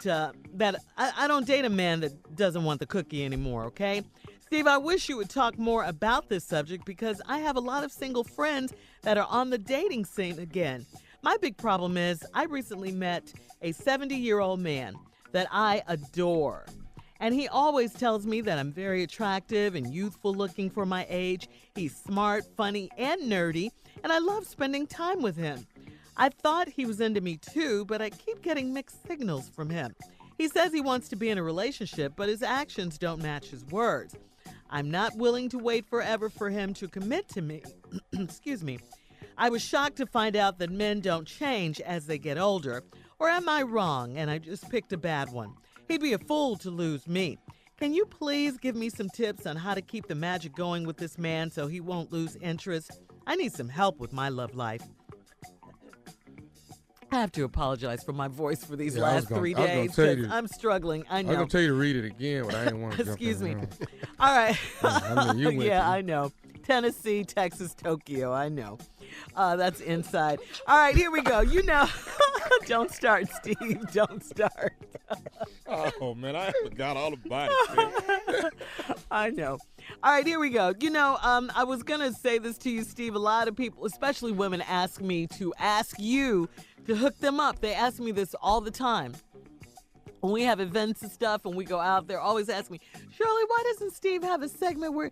don't date a man that doesn't want the cookie anymore, okay? Steve, I wish you would talk more about this subject because I have a lot of single friends that are on the dating scene again. My big problem is I recently met a 70-year-old man that I adore. And he always tells me that I'm very attractive and youthful looking for my age. He's smart, funny, and nerdy, and I love spending time with him. I thought he was into me too, but I keep getting mixed signals from him. He says he wants to be in a relationship, but his actions don't match his words. I'm not willing to wait forever for him to commit to me. Excuse me. I was shocked to find out that men don't change as they get older. Or am I wrong and I just picked a bad one? He'd be a fool to lose me. Can you please give me some tips on how to keep the magic going with this man so he won't lose interest? I need some help with my love life. I have to apologize for my voice for these last 3 days because I'm struggling. I know. I was going to tell you to read it again, but I didn't want to jump Excuse me. in. All right. I mean, you went yeah, through. I know. Tennessee, Texas, Tokyo. I know. That's inside. All right, here we go. You know, don't start, Steve. Don't start. Oh, man, I forgot all about it. I know. All right, here we go. You know, I was going to say this to you, Steve. A lot of people, especially women, ask me to ask you to hook them up. They ask me this all the time. When we have events and stuff and we go out, they're always asking me, Shirley, why doesn't Steve have a segment where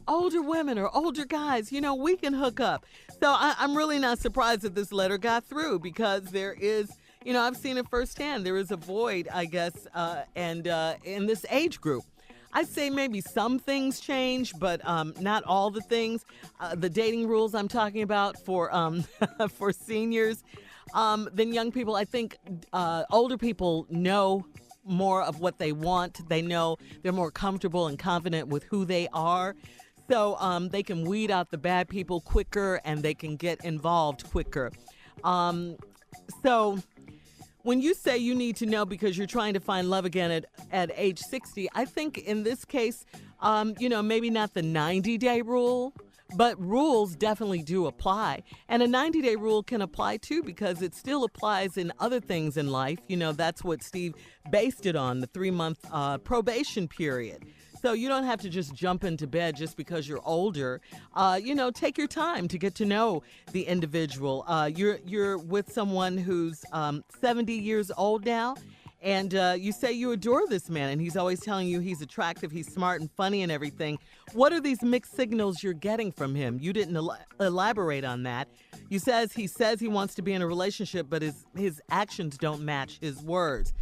older women or older guys, you know, we can hook up? So I'm really not surprised that this letter got through because there is, you know, I've seen it firsthand. There is a void, I guess, and in this age group. I'd say maybe some things change, but not all the things. The dating rules I'm talking about for for seniors than young people. I think older people know more of what they want. They know they're more comfortable and confident with who they are. So they can weed out the bad people quicker and they can get involved quicker. So when you say you need to know because you're trying to find love again at age 60, I think in this case, you know, maybe not the 90-day rule, but rules definitely do apply. And a 90-day rule can apply too because it still applies in other things in life. You know, that's what Steve based it on, the 3-month probation period. So you don't have to just jump into bed just because you're older. You know, take your time to get to know the individual. You're with someone who's 70 years old now, and you say you adore this man, and he's always telling you he's attractive, he's smart and funny and everything. What are these mixed signals you're getting from him? You didn't elaborate on that. He says he wants to be in a relationship, but his actions don't match his words.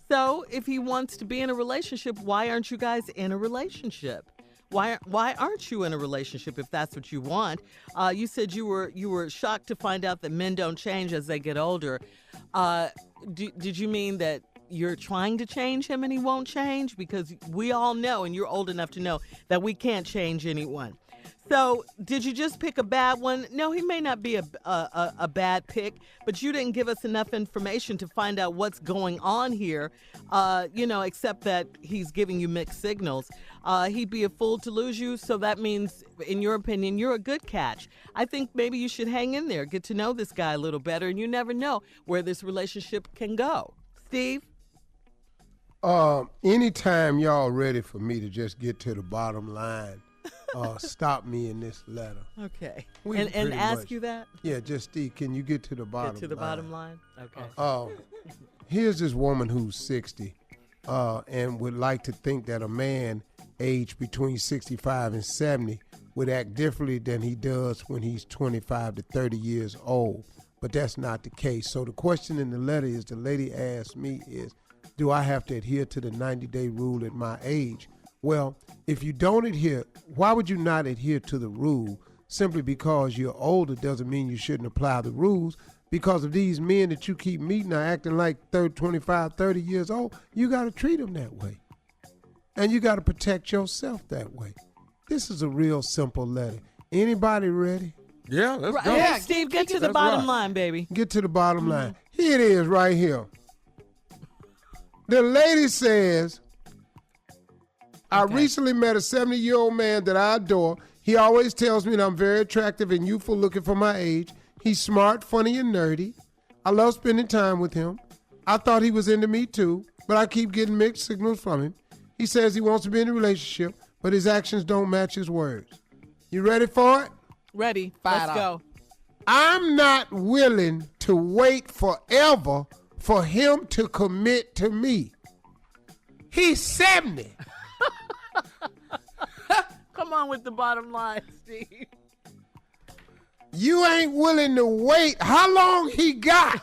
So if he wants to be in a relationship, why aren't you guys in a relationship? Why aren't you in a relationship if that's what you want? You said you were shocked to find out that men don't change as they get older. Did you mean that you're trying to change him and he won't change? Because we all know, and you're old enough to know, that we can't change anyone. So, did you just pick a bad one? No, he may not be a bad pick, but you didn't give us enough information to find out what's going on here, except that he's giving you mixed signals. He'd be a fool to lose you, so that means, in your opinion, you're a good catch. I think maybe you should hang in there, get to know this guy a little better, and you never know where this relationship can go. Steve? Anytime y'all ready for me to just get to the bottom line, stop me in this letter. Okay. And ask you that? Yeah, just Steve, can you get to the bottom line? Get to the bottom line? Okay. Here's this woman who's 60 and would like to think that a man aged between 65 and 70 would act differently than he does when he's 25 to 30 years old. But that's not the case. So the question in the letter is, the lady asked me is, do I have to adhere to the 90-day rule at my age? Well, if you don't adhere, why would you not adhere to the rule? Simply because you're older doesn't mean you shouldn't apply the rules. Because of these men that you keep meeting are acting like 25, 30 years old, you got to treat them that way. And you got to protect yourself that way. This is a real simple letter. Anybody ready? Yeah, let's go. Yeah, Steve, get to the bottom line, baby. Get to the bottom line. Here it is right here. The lady says, I recently met a 70-year-old man that I adore. He always tells me that I'm very attractive and youthful looking for my age. He's smart, funny, and nerdy. I love spending time with him. I thought he was into me too, but I keep getting mixed signals from him. He says he wants to be in a relationship, but his actions don't match his words. You ready for it? Ready. Let's go. I'm not willing to wait forever for him to commit to me. He's 70. Come on with the bottom line, Steve. You ain't willing to wait. How long he got?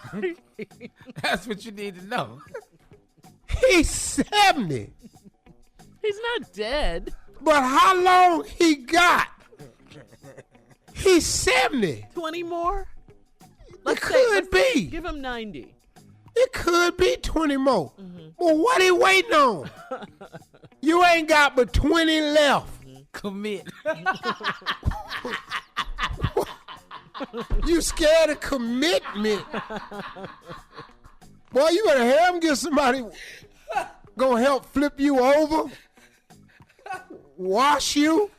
That's what you need to know. He's 70. He's not dead. But how long he got? He's 70. 20 more? It could be. Give him 90. It could be 20 more. Well, what he waiting on? You ain't got but 20 left. Commit. You scared of commitment. Boy, you better have him get somebody gonna help flip you over, wash you.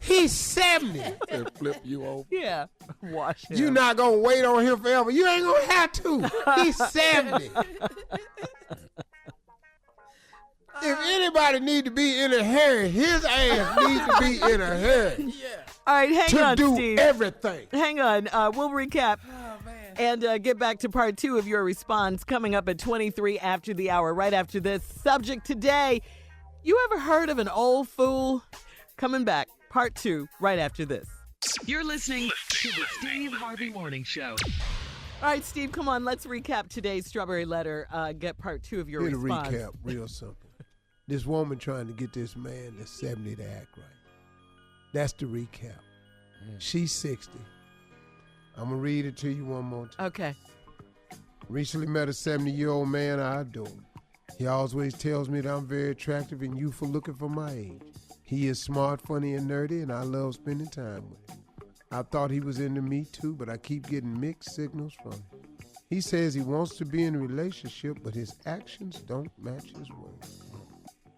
He's 70. And flip you over. Yeah. Wash him. You not gonna wait on him forever. You ain't gonna have to. He's 70. If anybody need to be in a hurry, his ass need to be in a hurry. Yeah. All right, hang on, to do Steve. everything. Hang on. We'll recap and get back to part 2 of your response coming up at 23 after the hour, right after this. Subject today, you ever heard of an old fool? Coming back, part 2, right after this. You're listening to the Steve Harvey Morning Show. All right, Steve, come on. Let's recap today's Strawberry Letter. Get part 2 of your Here's response. a recap, real simple. This woman trying to get this man that's 70 to act right. That's the recap. She's 60. I'm going to read it to you one more time. Okay. Recently met a 70-year-old man I adore. He always tells me that I'm very attractive and youthful looking for my age. He is smart, funny, and nerdy, and I love spending time with him. I thought he was into me too, but I keep getting mixed signals from him. He says he wants to be in a relationship, but his actions don't match his words.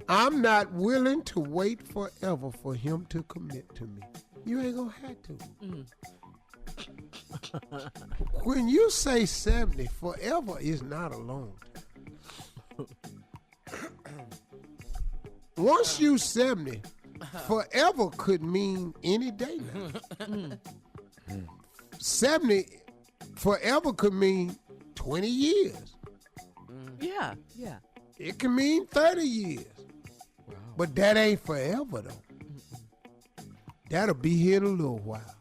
I'm not willing to wait forever for him to commit to me. You ain't gonna have to. When you say 70, forever is not a long time. Once you 70, forever could mean any day now. 70, forever could mean 20 years. Yeah. It can mean 30 years. Wow. But that ain't forever, though. That'll be here in a little while.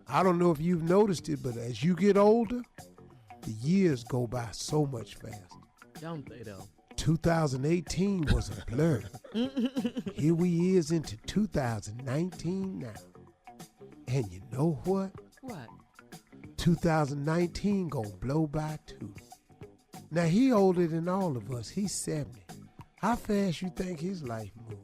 I don't know if you've noticed it, but as you get older, the years go by so much faster. Don't they, though? 2018 was a blur. Here we is into 2019 now. And you know what? What? 2019 gonna blow by too. Now he older than all of us. He's 70. How fast you think his life moved?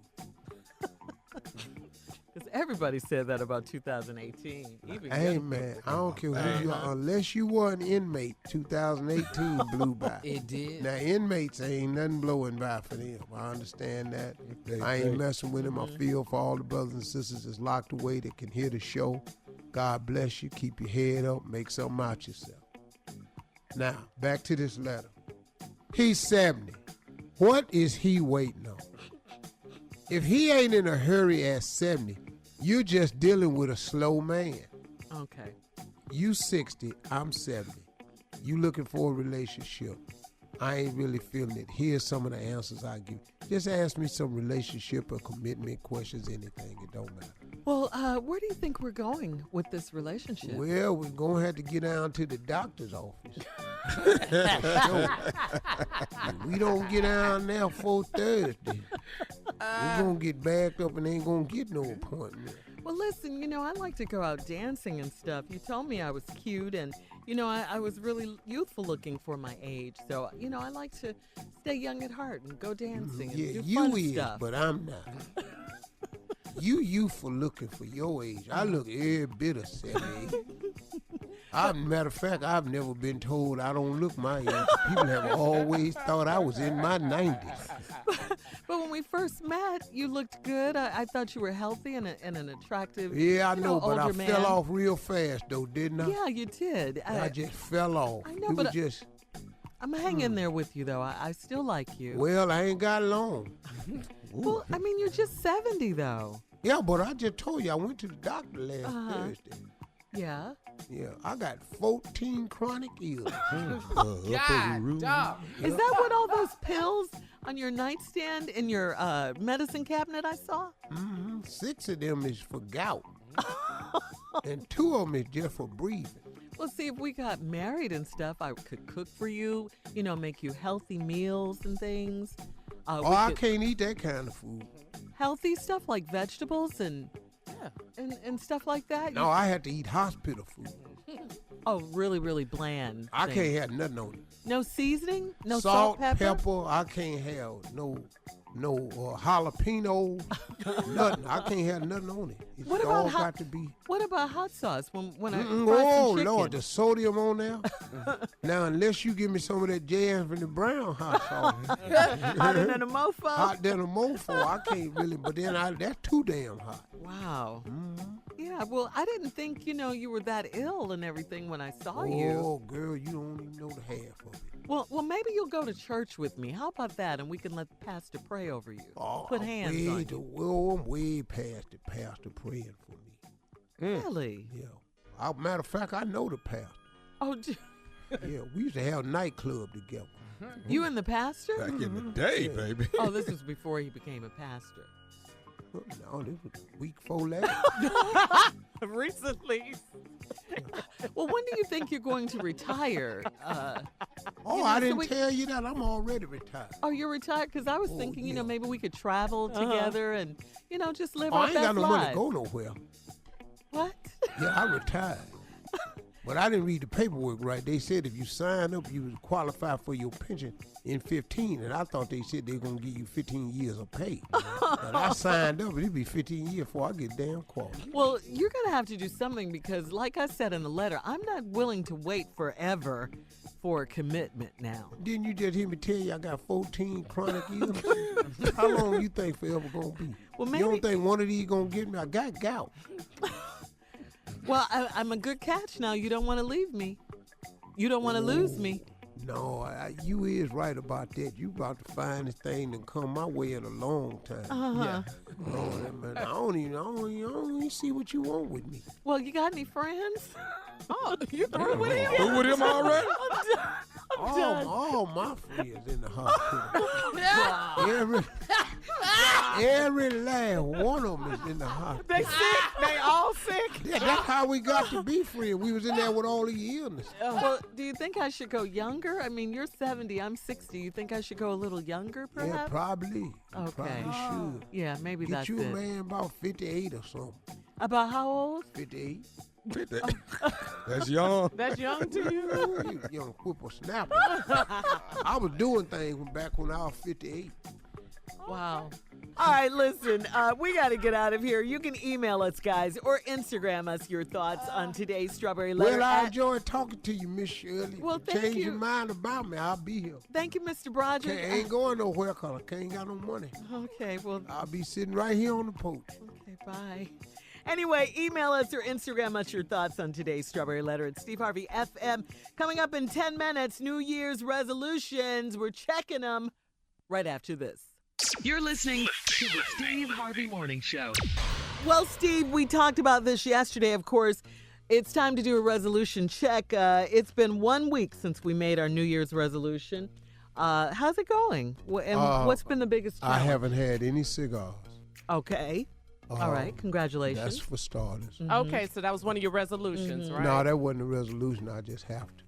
Because everybody said that about 2018. Even Hey, young man, people. I don't care who you are. Unless you were an inmate, 2018 blew by. It did. Now, inmates ain't nothing blowing by for them. I understand that. I ain't messing with them. I feel for all the brothers and sisters that's locked away that can hear the show. God bless you. Keep your head up. Make something out yourself. Now, back to this letter. He's 70. What is he waiting on? If he ain't in a hurry at 70, you're just dealing with a slow man. Okay. You 60, I'm 70. You looking for a relationship. I ain't really feeling it. Here's some of the answers I give. Just ask me some relationship or commitment questions, anything. It don't matter. Well, where do you think we're going with this relationship? Well, we're going to have to get down to the doctor's office. We don't get down there for Thursday. We're going to get backed up and ain't going to get no appointment. Well, listen, I like to go out dancing and stuff. You told me I was cute and, I was really youthful looking for my age. So, I like to stay young at heart and go dancing and do fun stuff. But I'm not. You youthful looking for your age. I look every bit of 70. Matter of fact, I've never been told I don't look my age. People have always thought I was in my 90s. But when we first met, you looked good. I thought you were healthy and an attractive, Yeah, I know, but I older man. fell off real fast, though, didn't I? Yeah, you did. I just fell off. I know, it but was just... I'm hanging there with you, though. I still like you. Well, I ain't got long. Well, you're just 70, though. Yeah, but I just told you I went to the doctor last Thursday. Yeah. Yeah, I got 14 chronic illness. God, dog. Is that what all those pills on your nightstand in your medicine cabinet I saw? Mm-hmm. 6 of them is for gout. And 2 of them is just for breathing. Well, see, if we got married and stuff, I could cook for you, make you healthy meals and things. I can't eat that kind of food. Healthy stuff like vegetables and stuff like that? No, I had to eat hospital food. Oh, really, really bland. I can't have nothing on it. No seasoning? No salt, pepper? I can't have no jalapeno, nothing. I can't have nothing on it. It's all got to be. What about hot sauce? When I oh, Lord, the sodium on there. Now, unless you give me some of that Anthony Brown hot sauce. Hotter than a mofo? Hot than a mofo. I can't really, but then that's too damn hot. Wow. Mm-hmm. Yeah, well, I didn't think, you were that ill and everything when I saw you. Oh, girl, you don't even know the half of it. Well, maybe you'll go to church with me. How about that? And we can let the pastor pray over you. Oh, put hands on you. Well, I'm way past the pastor praying for me. Really? Yeah. Matter of fact, I know the pastor. Oh, yeah, we used to have a nightclub together. You and the pastor? Back in the day, baby. Oh, this was before he became a pastor. No, this was a week before last. Recently. Well, when do you think you're going to retire? I didn't tell you that. I'm already retired. Oh, you're retired? Because I was thinking, maybe we could travel together and, just live I our ain't best got no lives. money to go nowhere. What? Yeah, I retired. But I didn't read the paperwork right. They said if you sign up, you would qualify for your pension in 15. And I thought they said they were going to give you 15 years of pay. And I signed up, and it'd be 15 years before I get damn qualified. Well, you're going to have to do something because, like I said in the letter, I'm not willing to wait forever for a commitment now. Didn't you just hear me tell you I got 14 chronic illness? How long you think forever going to be? Well, maybe... You don't think one of these going to get me? I got gout. Well, I'm a good catch now. You don't want to leave me. You don't want to lose me. No, you is right about that. You about to find this thing that come my way in a long time. Yeah. Man, I don't even see what you want with me. Well, you got any friends? Oh, you through with him? Through with him already? I'm done. All my friends in the hospital. Every last one of them is in the hospital. They sick? They all sick? Yeah, that's how we got to be friends. We was in there with all the illness. Well, do you think I should go younger? I mean, you're 70, I'm 60. You think I should go a little younger, perhaps? Yeah, probably. Okay. Probably should. Yeah, maybe that's it. Get you a man about 58 or something. About how old? 58. That's young. That's young to you? Young whippersnapper. I was doing things back when I was 58. Wow. All right, listen, we got to get out of here. You can email us, guys, or Instagram us your thoughts on today's Strawberry Letter. Well, I enjoyed talking to you, Miss Shirley. Well, thank Change you. your mind about me. I'll be here. Thank you, Mr. Broderick. I ain't going nowhere because I ain't got no money. Okay, well. I'll be sitting right here on the porch. Okay, bye. Anyway, email us or Instagram us your thoughts on today's Strawberry Letter at Steve Harvey FM. Coming up in 10 minutes, New Year's resolutions. We're checking them right after this. You're listening to the Steve Harvey Morning Show. Well, Steve, we talked about this yesterday, of course. It's time to do a resolution check. It's been 1 week since we made our New Year's resolution. How's it going? And what's been the biggest challenge? I haven't had any cigars. Okay. All right. Congratulations. That's for starters. Mm-hmm. Okay, so that was one of your resolutions, right? No, that wasn't a resolution. I just have to.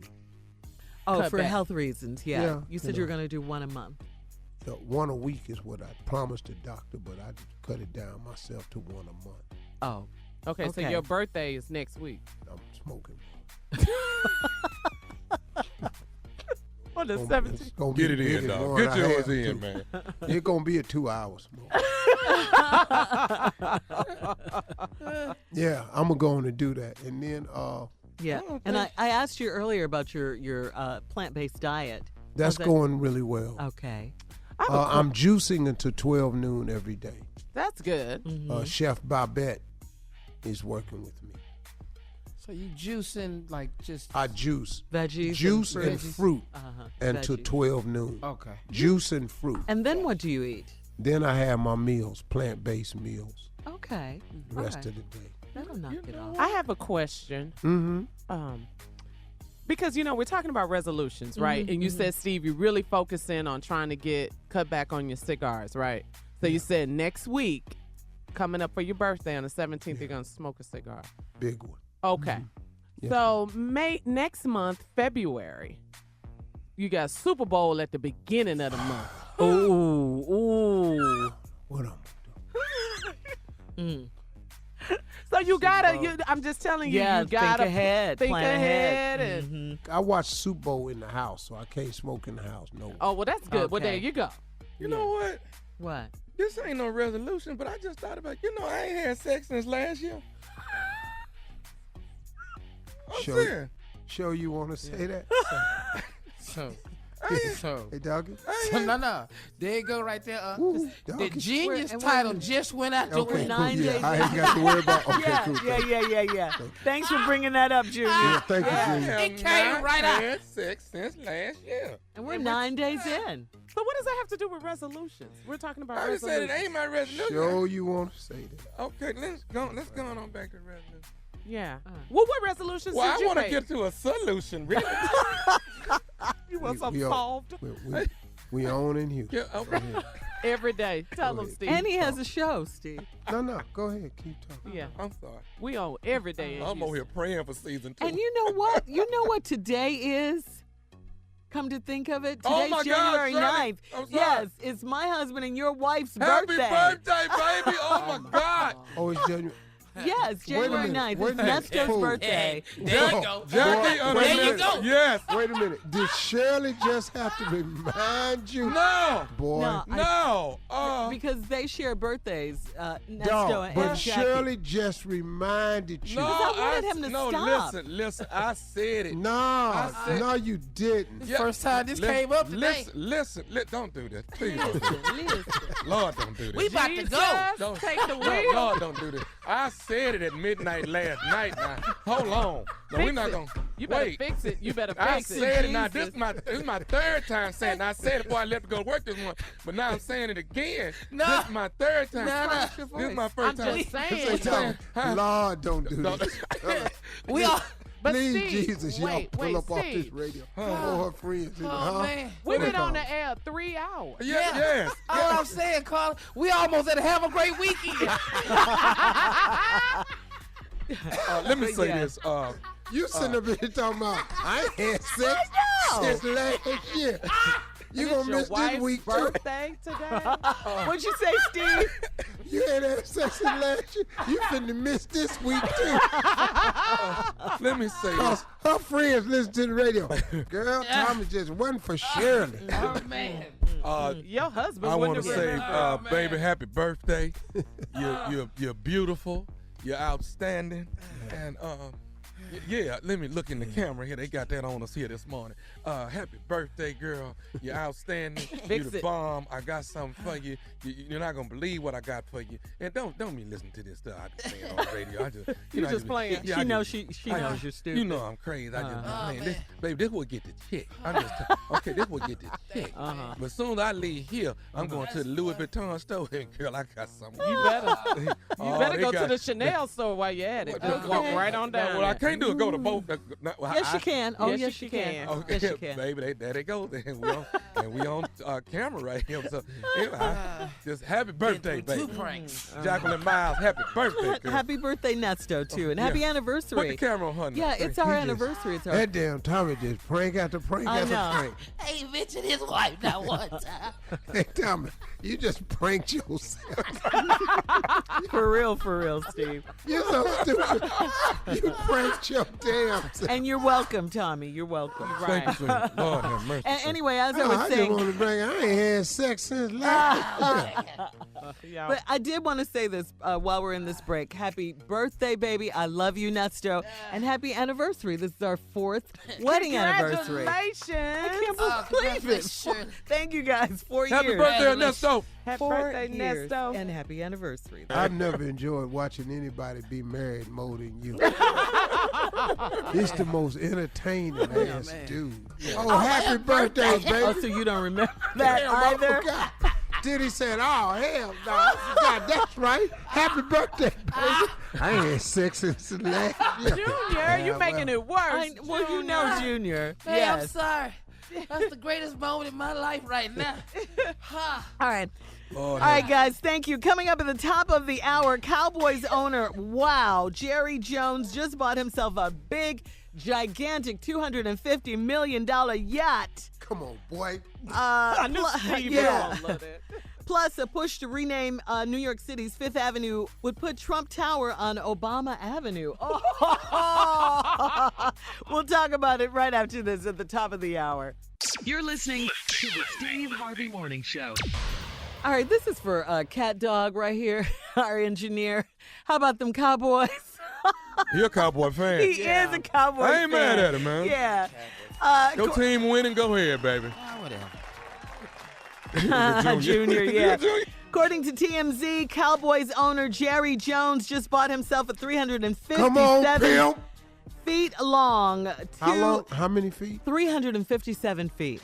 Oh, Cut for back. health reasons, yeah. Yeah, You said you were going to do one a month. The one a week is what I promised the doctor, but I cut it down myself to one a month. Oh. Okay, so your birthday is next week. I'm smoking. On the It's 17th. gonna Get be it the in, biggest dog. one Get I yours have, in, too. man. It's gonna be a 2-hour smoke. Yeah, I'm gonna go on and do that, and then Yeah, and I asked you earlier about your plant-based diet. that's How's that- going really well. Okay. I'm juicing until 12 noon every day. That's good. Chef Babette is working with me. So you juicing like just I juice. Veggies. Juice and and fruit until Veggies. 12 noon. okay. Juice and fruit. And then what do you eat? Then I have my meals, plant-based meals, Okay. the rest of the day. That'll knock it off. I have a question. Mm-hmm. Because, we're talking about resolutions, right? And you said, Steve, you're really focusing on trying to cut back on your cigars, right? So you said next week, coming up for your birthday on the 17th, you're going to smoke a cigar. Big one. Okay. Yes, So next month, February, you got Super Bowl at the beginning of the month. Ooh. What am So you gotta, I'm just telling you, Yeah, you gotta think ahead. Think plan ahead. ahead. And, I watch Super Bowl in the house, so I can't smoke in the house. No. Oh, well, that's good. Well, Okay. there you go. You know what? What? This ain't no resolution, but I just thought about, I ain't had sex since last year. I'm serious. Sure you want to say that? So Hey, doggy. no. There you go right there. Ooh, The doggy. genius And title we're- just went out the Okay, window. cool. 9 Yeah, days I ain't got to worry about. Okay, yeah, cool. yeah. Thanks for bringing that up, Junior. Yeah, thank you, I Junior. have It came not right out. had sex since last year. And we're 9 days in. So what does that have to do with resolutions? We're talking about I just said resolutions. it ain't my resolution. Sure you want to say that. Okay, let's go on back to resolution. Yeah. Well, what resolutions Well, did I you want to make? get to a solution, really. You want some we are- solved We own in here. Yeah, okay. every day. Tell them, ahead. Steve. And he has a show, Steve. No, go ahead. Keep talking. Yeah. I'm sorry. We own every day. in I'm over here Houston. praying for season 2. And you know what? You know what today is? Come to think of it, Oh today's my God, January Shirley. 9th. I'm sorry. Yes, it's my husband and your wife's Happy birthday. birthday, baby! Oh my God! Oh, it's January. Yes, January minute, 9th. wait It's a minute. Nestor's birthday. There you go. Jackie, There you go. Yes. Wait a minute. Did Shirley just have to remind you? No. Boy. No, No. because they share birthdays, Nestor Dog, and but Jackie. Shirley just reminded you. No, I wanted him to no, stop. listen. I said it. No, said- no, you didn't. Yeah, First time this came up today. Listen, don't do this. Please don't do this. Lord, don't do this. We about to go. Don't Take the No, wheel. Lord, don't do this. I said it at midnight last night. Now, hold on. No, we're not gonna. You better wait. fix it. You better I fix it. said it now. Jesus. This is my third time saying it. I said it before I left to go to work this morning, but now I'm saying it again. No. This is my third time. No. This is my first I'm time. just saying. Say something. Huh? Lord, don't do this. We all. But Please, Steve, Jesus, y'all wait, pull up off this Steve. radio. All her friends. Oh, man. We've been What on they the air 3 hours. Yeah, yes. All I'm saying, Carl, we almost had to have a great weekend. Let me say this. You sitting up here talking about, I ain't had sex since last year. You And gonna it's your miss this wife's week too. birthday today? What'd you say, Steve? You ain't had sex since last year. You finna miss this week too. Let me say this. Her friends listen to the radio. Girl, Tommy just wasn't for Shirley. Oh, man. Your husband I want wouldn't to have say, remembered. baby, happy birthday. You're beautiful. You're outstanding. And yeah, let me look in the camera here. They got that on us here this morning. Happy birthday, girl. You're outstanding. You're the bomb. I got something for you. You're not gonna believe what I got for you. And don't be listening to this stuff I be saying on the radio. I just You just playing. Yeah, She knows you're stupid. You know I'm crazy. I just man, this will get the check. I'm just okay. This will get the check. But as soon as I leave here, I'm going to the Louis Vuitton store. And girl, I got something. You better They go got- to the Chanel store while you're at it. Just walk right on down. Well, I there. can't do it. Go to both. Yes, you can. Oh, yes, you can. Okay, Yes, you can. baby, there they go. And we on camera right here. So, anyway, just happy birthday, baby. 2 pranks. Jacqueline Miles, happy birthday, girl. Happy birthday, Nesto, too. And happy anniversary. Put the camera on her. Yeah, it's our anniversary. It's our That damn Tommy just prank after prank I after know. prank. Hey, mention his wife not one time. Hey, Tommy, you just pranked yourself. For real, Steve. You're so stupid. You pranked your damn self. And you're welcome, Tommy. You're welcome. Thank you, sweetie. Lord have mercy. And anyway, as I I was just saying, want to bring. I ain't had sex since last year. but I did want to say this while we're in this break. Happy birthday, baby. I love you, Nesto. And happy anniversary. This is our 4th wedding anniversary. Congratulations. I can't believe it. Thank you guys. 4 years. Happy birthday, Ernesto. Happy 4 birthday, years. Nesto. And happy anniversary. I've never enjoyed watching anybody be married more than you. It's the most entertaining ass dude. Oh, happy birthday, baby. Oh, so you don't remember that Damn, I either? forgot. Then he said, oh, hell no. I forgot. That's right. Happy birthday, baby. I ain't had sex since last year. Junior, you making it worse. Well, you know, Junior. Hey, I'm Yes. sorry. That's the greatest moment in my life right now. Ha. All right. Oh, All right, guys, thank you. Coming up at the top of the hour, Cowboys owner, Jerry Jones just bought himself a big, gigantic $250 million yacht. Come on, boy. I knew Steve yeah. would love it. Plus, a push to rename New York City's Fifth Avenue would put Trump Tower on Obama Avenue. Oh. We'll talk about it right after this at the top of the hour. You're listening to the Steve Harvey Morning Show. All right, this is for Cat Dog right here, our engineer. How about them Cowboys? You're a Cowboy fan. He is a Cowboy fan. I ain't mad at him, man. Yeah. Your team winning, go ahead, baby. Whatever. Junior, yeah. According to TMZ, Cowboys owner Jerry Jones just bought himself a 357 Come on, pimp. feet long. How long? How many feet? 357 feet.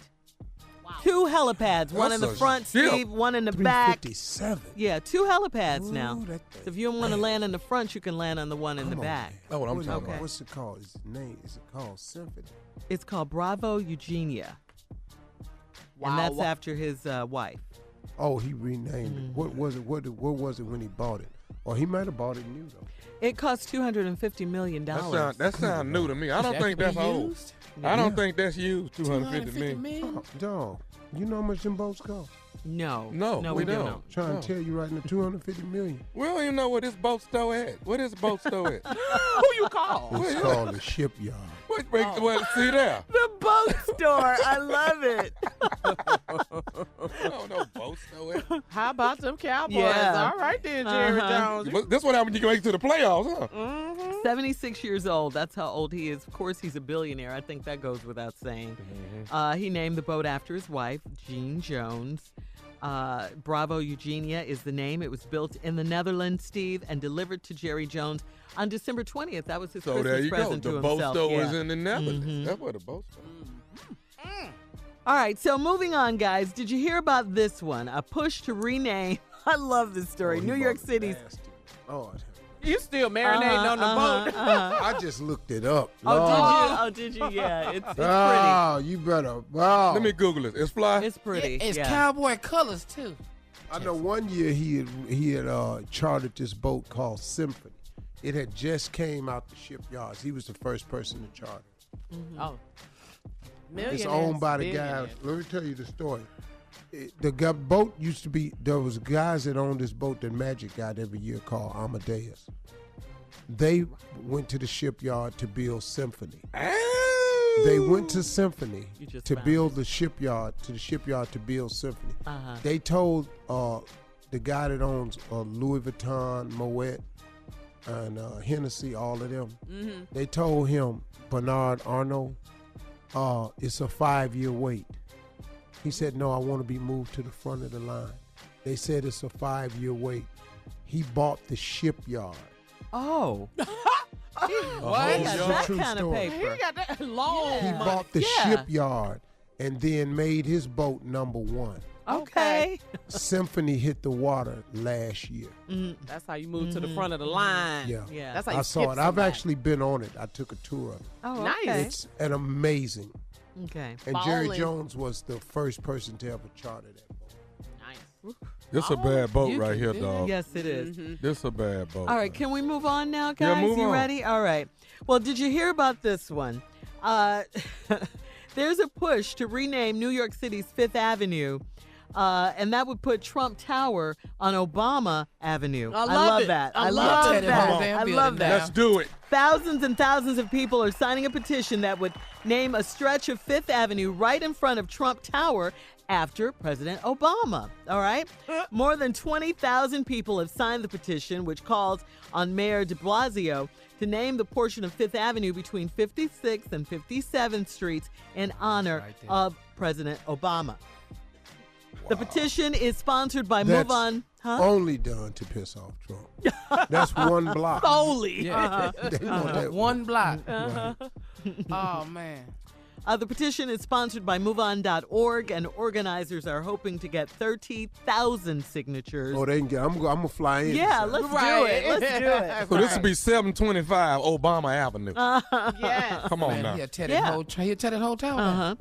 Wow. 2 helipads, one in the That's a front, ship. Steve, one in the back. 357. Yeah, 2 helipads now. Ooh, that So if you don't want to land in the front, you can land on the one in the Come on, back. man. That's what I'm talking about. What's it called? Its name? Is it called Symphony? It's called Bravo Eugenia. Wow. And that's after his wife. Oh, he renamed it. What was it? What was it when he bought it? Or he might have bought it new though. It cost $250 million. That sound new to me. I don't think that's old. used? I don't think that's used. 250 million. million? Dog, you know how much them boats cost? No. No, no, we do don't. not. Trying No. to tell you right now, 250 million. We don't even know where this boat store at. Where this boat store at? Who you call? It's called the shipyard. Well, see there. The boat store. I love it. I don't know boat store at. How about them Cowboys? Yeah. All right then, Jerry Jones. But this what happened when you make it to the playoffs, huh? 76 years old. That's how old he is. Of course, he's a billionaire. I think that goes without saying. He named the boat after his wife, Jean Jones. Bravo Eugenia is the name. It was built in the Netherlands, Steve, and delivered to Jerry Jones on December 20th. That was his So Christmas there you go. present The to boat himself. store Yeah. was in the Netherlands. That's where the boat store. All right, so moving on, guys. Did you hear about this one? A push to rename. I love this story. New York City's. Lord. You still marinating on the boat. I just looked it up. Oh, Lord. did you? Oh, did you? Yeah, it's pretty. Oh, you better. Oh. Let me Google it. It's fly. It's pretty. It's yeah. cowboy colors too. I know one year he had chartered this boat called Symphony. It had just came out the shipyards. He was the first person to charter. Oh. It's owned by the guy. Let me tell you the story. The boat used to be, there was guys that owned this boat that Magic got every year called Amadeus. They went to the shipyard to build Symphony. Oh. They went to Symphony to build the shipyard, to build Symphony. They told the guy that owns Louis Vuitton, Moet, and Hennessy, all of them, they told him, Bernard Arnault, it's a 5-year wait. He said, no, I want to be moved to the front of the line. They said it's a 5-year wait. He bought the shipyard. Oh. What? He got that true kind story. of paper. He got that long. He bought the shipyard and then made his boat number one. Okay. Symphony hit the water last year. That's how you move to the front of the line. Yeah. That's how you I saw it. skip I've somebody. actually been on it. I took a tour of it. Oh, Nice. okay. It's an amazing. Okay. And Jerry Ballin'. Jones was the first person to ever charter that boat. Nice. This a bad boat you right can here, do dog. Yes, it is. This a bad boat. All right, can we move on now, guys? move you on. ready? All right. Well, did you hear about this one? There's a push to rename New York City's Fifth Avenue, and that would put Trump Tower on Obama Avenue. I love it. that. I I love love it. that. Damn I building love that. Let's do it. Thousands and thousands of people are signing a petition that would name a stretch of Fifth Avenue right in front of Trump Tower after President Obama. All right? More than 20,000 people have signed the petition, which calls on Mayor de Blasio to name the portion of Fifth Avenue between 56th and 57th Streets in honor of President Obama. The petition is sponsored by That's Move On. Huh? only done to piss off Trump. That's one block. Solely. They want that One block. Right. Oh, man. The petition is sponsored by MoveOn.org, and organizers are hoping to get 30,000 signatures. Oh, they can get. I'm gonna fly in. Yeah, son. let's do it. Let's do it. So this will be 725 Obama Avenue. Yes. Come on Man, now. he'll tear that whole town down.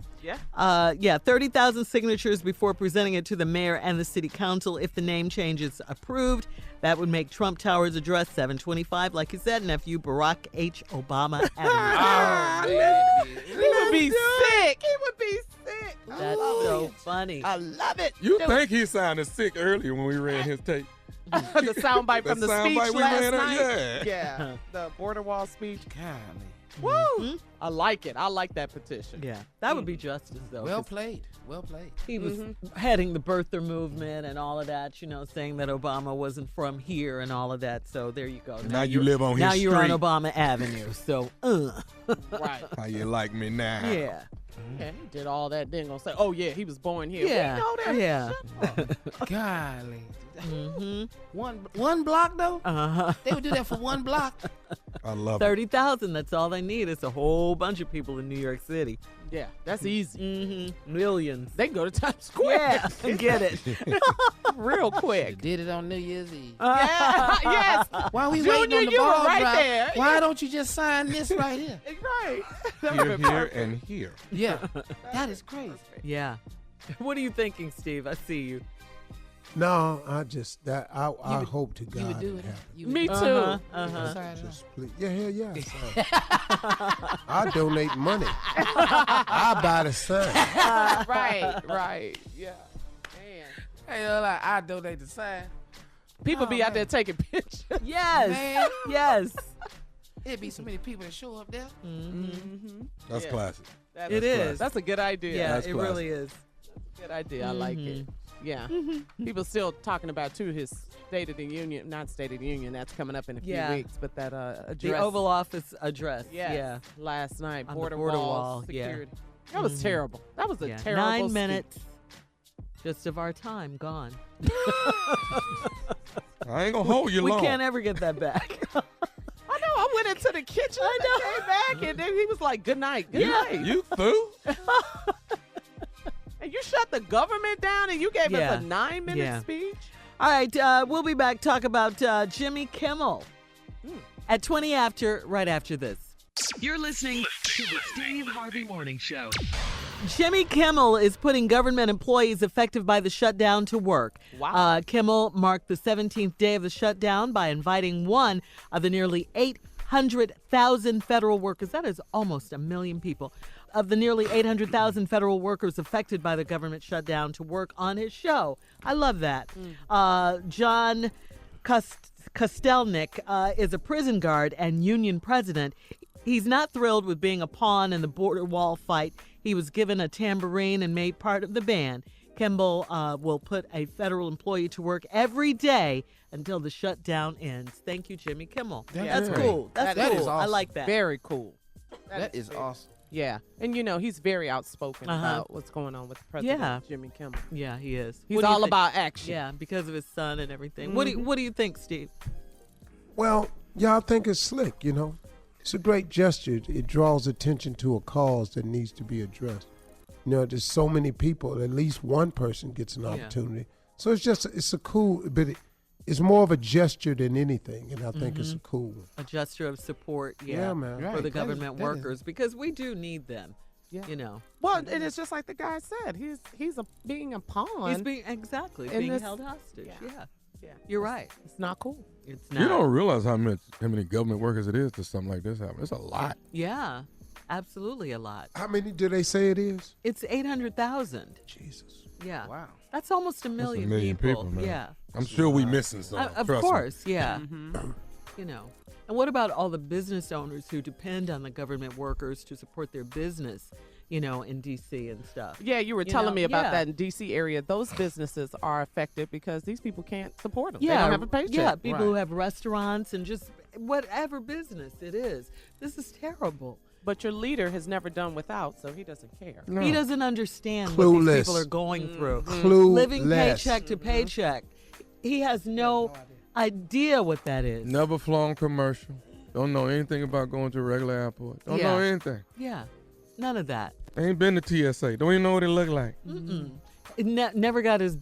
Yeah, 30,000 signatures before presenting it to the mayor and the city council. If the name change is approved, that would make Trump Tower's address 725, like you said, nephew Barack H. Obama Avenue. He would be sick. He would be sick. That's so funny. I love it. You think he sounded sick earlier when we ran his tape? The soundbite from the speech soundbite we last ran night. Yeah. The border wall speech. Golly. Woo! I like it. I like that petition. Yeah, that would be justice, though. Well 'cause played. Well played. He was heading the birther movement and all of that, saying that Obama wasn't from here and all of that. So there you go. Now you live on his Now you're on street. Obama Avenue. So, Right. How you like me now? yeah. Yeah, he did all that. Then gonna say, "Oh yeah, he was born here." Yeah. We know that. Yeah. Golly. Mm-hmm. One block, though? Uh-huh. They would do that for one block. I love it. 30,000. That's all they need. It's a whole bunch of people in New York City. Yeah, that's easy. Mm-hmm. Millions. They can go to Times Square. Yeah, get it. Real They quick. did it on New Year's Eve. Yeah. Yes. While we Junior, waiting on the you were ball right drop, there. why don't you just sign this right here? Right. Here, and here. Yeah. That is crazy. Yeah. What are you thinking, Steve? I see you. No, I hope to God You would do it it. happens. You would Me do too. it. Uh-huh. Sign it Just please. Yeah, hell yeah. I donate money. I buy the sign. Right. Yeah. Man. Hey, I donate the sign. People be out there taking pictures. Yes. Man. Yes. It'd be so many people that show up there. That's Yeah. classic. It is. That's a good idea. Yeah, That's it classic. really is. Good idea. I like it. Yeah. People still talking about, too, his State of the Union, not State of the Union, that's coming up in a few weeks, but that address. The Oval Office address. Yes, Yeah. last night, On the border border wall, wall, yeah. security. That was terrible. That was a Yeah. terrible 9 speech. minutes just of our time gone. I ain't gonna hold you We long. can't ever get that back. I know. I went into the kitchen and came back, and then he was like, "Good night, good night." You fool? And you shut the government down, and you gave Yeah. us a 9-minute Yeah. speech. All right, we'll be back talk about Jimmy Kimmel at 20 after, right after this. You're listening to the Steve Harvey Morning Show. Jimmy Kimmel is putting government employees affected by the shutdown to work. Wow. Kimmel marked the 17th day of the shutdown by inviting one of the nearly 8 800,000 federal workers. That is almost 1 million people. Of the nearly 800,000 federal workers affected by the government shutdown to work on his show. I love that. John Kostelnik is a prison guard and union president. He's not thrilled with being a pawn in the border wall fight. He was given a tambourine and made part of the band. Kimmel will put a federal employee to work every day until the shutdown ends. Thank you, Jimmy Kimmel. That's cool. That's that cool. is awesome. I like that. Very cool. That is awesome. Yeah. And, he's very outspoken about what's going on with President Jimmy Kimmel. Yeah, he is. He's all about action. Yeah, because of his son and everything. What do you think, Steve? Well, y'all think it's slick, It's a great gesture. It draws attention to a cause that needs to be addressed. There's so many people, at least one person gets an opportunity. So it's a cool, but it's more of a gesture than anything, and I think it's a cool one. A gesture of support, man. for the government workers, because we do need them, Well, and it's just like the guy said. He's being a pawn. He's being held hostage, yeah. You're right. It's not cool. It's not. You don't realize how many government workers it is to something like this happen. It's a lot. Yeah, absolutely a lot. How many do they say it is? It's 800,000. Jesus. Yeah. Wow. That's almost a That's million, 1 million people, man. Yeah. I'm sure we missing some. Of trust course, me. yeah. And what about all the business owners who depend on the government workers to support their business, in D.C. and stuff? Yeah, you were telling me about that in D.C. area. Those businesses are affected because these people can't support them. Yeah, they don't have a paycheck. Yeah, people who have restaurants and just whatever business it is. This is terrible. But your leader has never done without, so he doesn't care. No. He doesn't understand Clueless. what these people are going through. Clueless. Living paycheck to paycheck. He has no idea what that is. Never flown commercial. Don't know anything about going to a regular airport. Don't know anything. Yeah, none of that. Ain't been to TSA. Don't even know what it look like. Never got his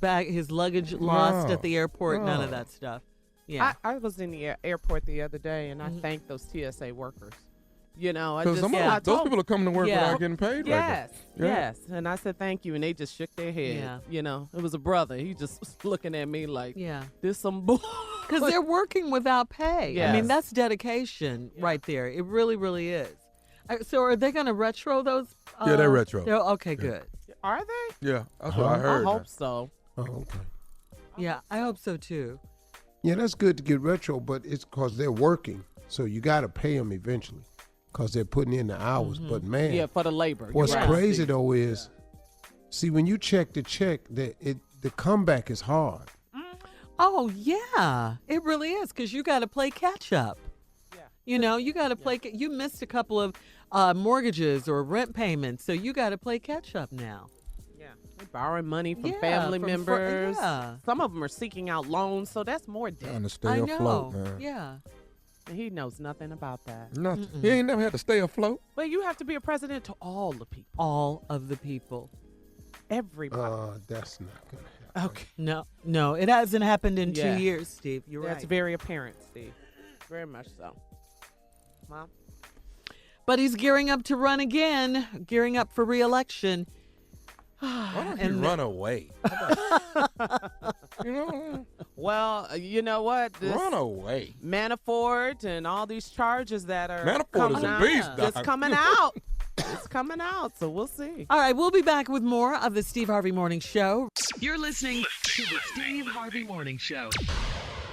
luggage lost at the airport. None of that stuff. Yeah, I was in the airport the other day, and I thanked those TSA workers. Because those people are coming to work without getting paid. Yes. And I said thank you, and they just shook their head. It was a brother. He just was looking at me like, this some bull. Because they're working without pay. Yes. I mean, that's dedication right there. It really, really is. So are they going to retro those? Yeah, they're retro. Okay, good. Are they? Yeah, that's what I heard. I hope so. Oh, okay. Yeah, I hope so too. Yeah, that's good to get retro, but it's because they're working. So you got to pay them eventually because they're putting in the hours. But, man. Yeah, for the labor. What's crazy, though, is, see, when you check the check, the comeback is hard. Oh, yeah. It really is because you got to play catch up. Yeah. You got to play. You missed a couple of mortgages or rent payments, so you got to play catch up now. Yeah. They're borrowing money from family members. Yeah. Some of them are seeking out loans, so that's more debt. Trying to stay afloat, man. Yeah. And he knows nothing about that. Nothing. He ain't never had to stay afloat. But you have to be a president to all the people. All of the people. Everybody. That's not going to happen. Okay. No, it hasn't happened in 2 years, Steve. You're right. That's very apparent, Steve. Very much so. Mom? But he's gearing up to run again, gearing up for re-election. Why don't you run away? Well, you know what? Run away. Manafort and all these charges that are Manafort is a beast, It's coming out. It's coming out, so we'll see. All right, we'll be back with more of the Steve Harvey Morning Show. You're listening to the Steve Harvey Morning Show.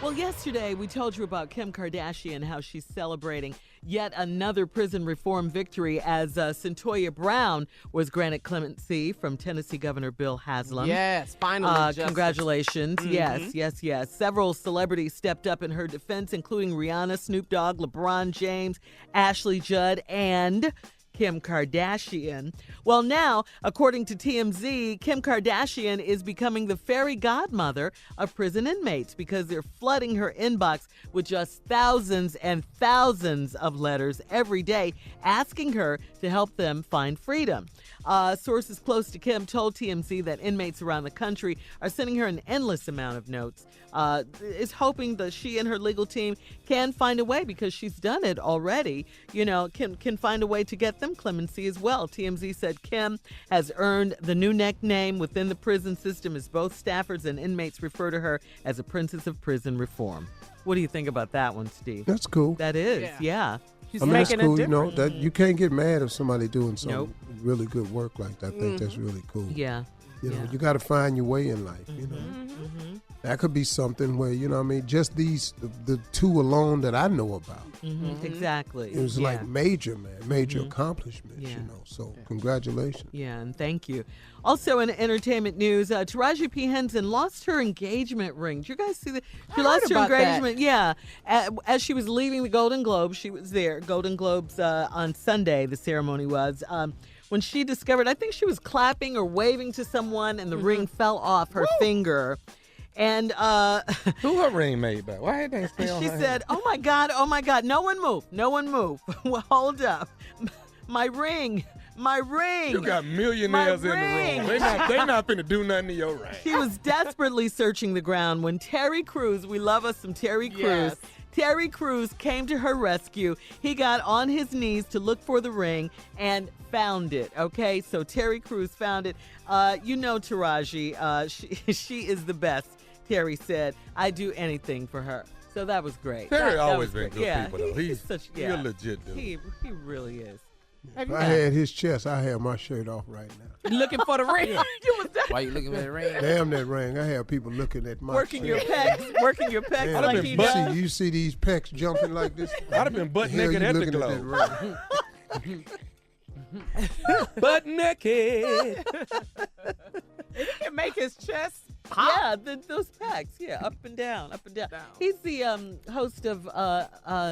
Well, yesterday we told you about Kim Kardashian, how she's celebrating yet another prison reform victory as Centoya Brown was granted clemency from Tennessee Governor Bill Haslam. Yes, finally. Congratulations. Mm-hmm. Yes. Several celebrities stepped up in her defense, including Rihanna, Snoop Dogg, LeBron James, Ashley Judd, and Kim Kardashian. Well, now, according to TMZ, Kim Kardashian is becoming the fairy godmother of prison inmates because they're flooding her inbox with just thousands and thousands of letters every day asking her to help them find freedom. Sources close to Kim told TMZ that inmates around the country are sending her an endless amount of notes. Is hoping that she and her legal team can find a way, because she's done it already, can find a way to get them clemency as well. TMZ said Kim has earned the new nickname within the prison system as both staffers and inmates refer to her as a princess of prison reform. What do you think about that one, Steve? That's cool. That is, yeah. She's I mean, that's making cool. a You know, difference. that you can't get mad if somebody doing some Nope. really good work like that. I think that's really cool. Yeah. You know, you got to find your way in life. You know, that could be something where just the two alone that I know about. Exactly. It was like major accomplishments. Yeah. You know, so congratulations. Yeah, and thank you. Also in entertainment news, Taraji P. Henson lost her engagement ring. Did you guys see that? She lost her about that. engagement. Yeah. As she was leaving the Golden Globes, she was there. Golden Globes on Sunday, the ceremony was. When she discovered, I think she was clapping or waving to someone, and the ring fell off her finger. And who her ring made by? Why didn't they stay on she her said, hand? oh my God, no one move. Well, hold up. My ring. You got millionaires in the room. They not finna do nothing to your ring. She was desperately searching the ground when Terry Crews, we love us some Terry Crews. Yes. Terry Crews came to her rescue. He got on his knees to look for the ring and found it. Okay, so Terry Crews found it. You know Taraji, she is the best. Terry said, "I do anything for her." So that was great. Terry That always was been great. good Yeah, people though. He's such a legit dude. He really is. If I had his chest, I have my shirt off right now. Looking for the ring. Why you looking at the ring? Damn that ring! I have people looking at my Working your shirt. pecs Man, like he does. you see these pecs jumping like this? I'd have been butt The hell naked you at the looking Globe. that ring? Butt naked. He can make his chest pop. Yeah, those pecs. Yeah, up and down. He's the host of I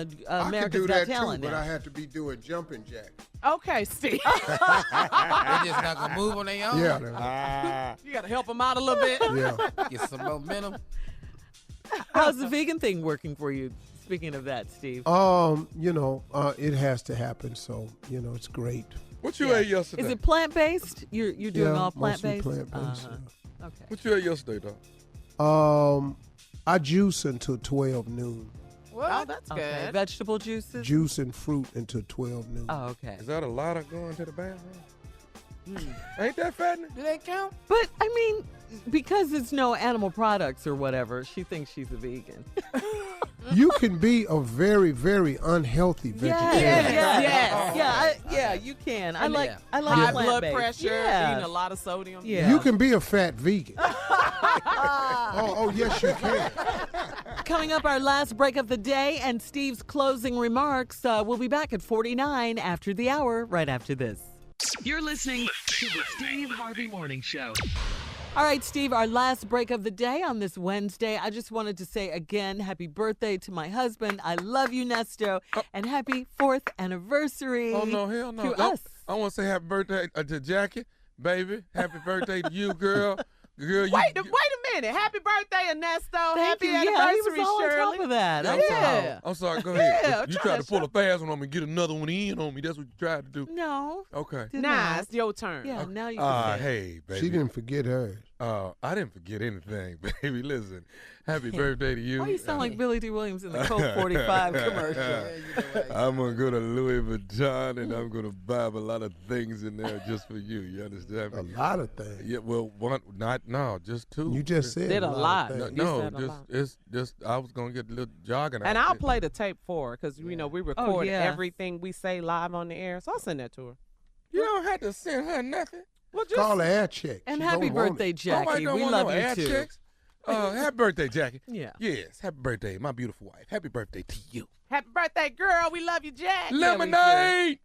could America's do Got that Talent too, but now. I have to be doing jumping jacks. Okay, Steve. They just not gonna move on their own. Yeah. You got to help him out a little bit. Yeah. Get some momentum. How's the vegan thing working for you? Speaking of that, Steve. It has to happen, so it's great. What you ate yesterday? Is it plant-based? You're doing all mostly plant-based? plant-based. Okay. What you ate yesterday, dog? I juice until 12 noon. What? Oh, that's good. Okay. Vegetable juices? Juice and fruit until 12 noon. Oh, okay. Is that a lot of going to the bathroom? Ain't that fattening? Do that count? But, I mean, because it's no animal products or whatever, she thinks she's a vegan. You can be a very, very unhealthy vegetarian. Yeah, you can. I like high blood plant-based. pressure, Yeah. eating a lot of sodium. Yeah. You can be a fat vegan. oh, yes, you can. Coming up, our last break of the day and Steve's closing remarks. We'll be back at 49 after the hour, right after this. You're listening to the Steve Harvey Morning Show. All right, Steve, our last break of the day on this Wednesday. I just wanted to say again, happy birthday to my husband. I love you, Nesto, and happy 4th anniversary Oh, no, hell no. to us. I want to say happy birthday to Jackie, baby. Happy birthday to you, girl. Girl, Wait a minute. Happy birthday, Ernesto. Thank Happy you. Yeah, anniversary, he was all on Shirley. top of that. Yeah. I'm sorry, go ahead. Yeah, you try tried to to pull a fast one on me and get another one in on me. That's what you tried to do. No. Okay. Nah, it's your turn. Yeah, now you can say it. Hey, baby. She didn't forget hers. I didn't forget anything, baby. Listen, happy birthday to you. Why you sound like Billy D. Williams in the Colt 45 commercial? I'm going to go to Louis Vuitton and I'm going to buy a lot of things in there just for you. You understand me? A lot of things. Yeah, well, just two. You just said Did a lot. of things. No, it's I was going to get a little jogging And outfit. I'll play the tape for her because, we record yeah. everything we say live on the air. So I'll send that to her. You don't have to send her nothing. Well, just Call her air check. And She happy don't want birthday, it. Jackie. don't We want love no you ad too. checks. Happy birthday, Jackie. Yeah. Yes, happy birthday, my beautiful wife. Happy birthday to you. Happy birthday, girl. We love you, Jack. Lemonade.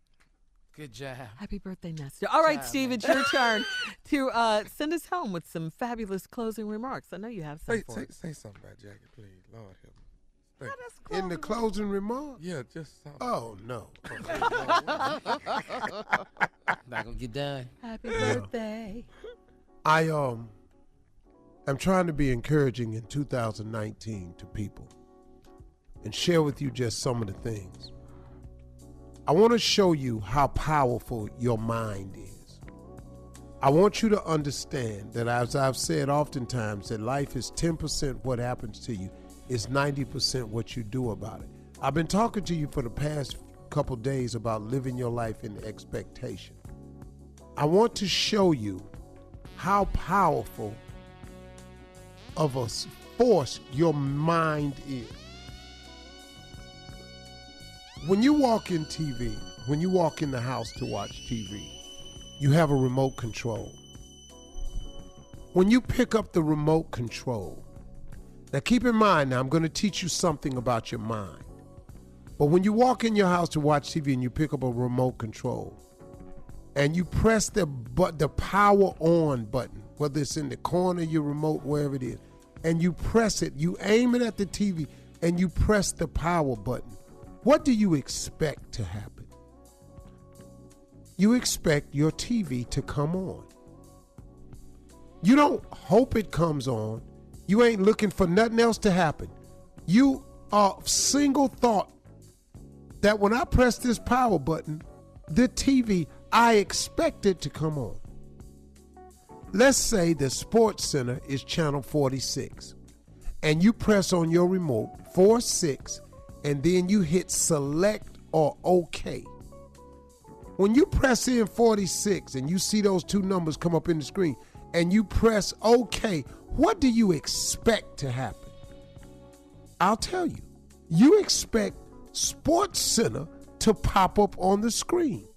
Good job. Happy birthday, Nestor. All right, Steve, it's your turn to send us home with some fabulous closing remarks. I know you have some for us. Say something about Jackie, please. Lord help me. In the closing remarks? Yeah, just something. Oh, no. Not gonna get done. Happy birthday. I am trying to be encouraging in 2019 to people and share with you just some of the things. I want to show you how powerful your mind is. I want you to understand that, as I've said oftentimes, that life is 10% what happens to you, it's 90% what you do about it. I've been talking to you for the past couple days about living your life in expectation. I want to show you how powerful of a force your mind is. when you walk in TV, when you walk in the house to watch TV, you have a remote control. When you pick up the remote control, now keep in mind, now I'm going to teach you something about your mind. But when you walk in your house to watch TV and you pick up a remote control and you press the power on button, whether it's in the corner of your remote, wherever it is, and you press it, you aim it at the TV and you press the power button, what do you expect to happen? You expect your TV to come on. You don't hope it comes on. You ain't looking for nothing else to happen. You are single thought that when I press this power button, the TV, I expect it to come on. Let's say the Sports Center is channel 46, and you press on your remote 46, and then you hit select or OK. When you press in 46 and you see those two numbers come up in the screen, and you press OK, what do you expect to happen? I'll tell you. You expect Sports Center to pop up on the screen.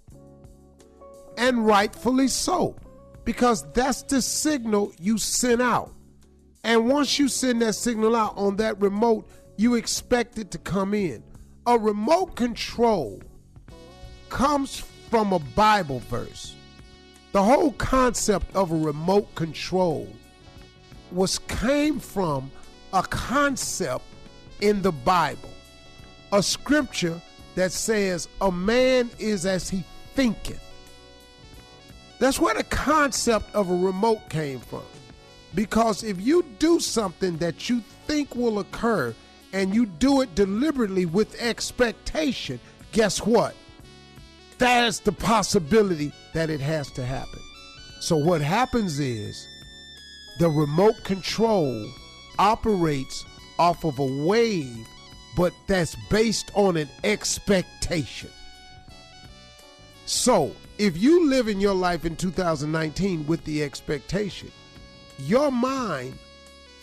And rightfully so, because that's the signal you send out. And once you send that signal out on that remote, you expect it to come in. A remote control comes from a Bible verse. The whole concept of a remote control came from a concept in the Bible, a scripture that says a man is as he thinketh. That's where the concept of a remote came from. Because if you do something that you think will occur and you do it deliberately with expectation, guess what? There's the possibility that it has to happen. So what happens is the remote control operates off of a wave, but that's based on an expectation. So if you live in your life in 2019 with the expectation, your mind,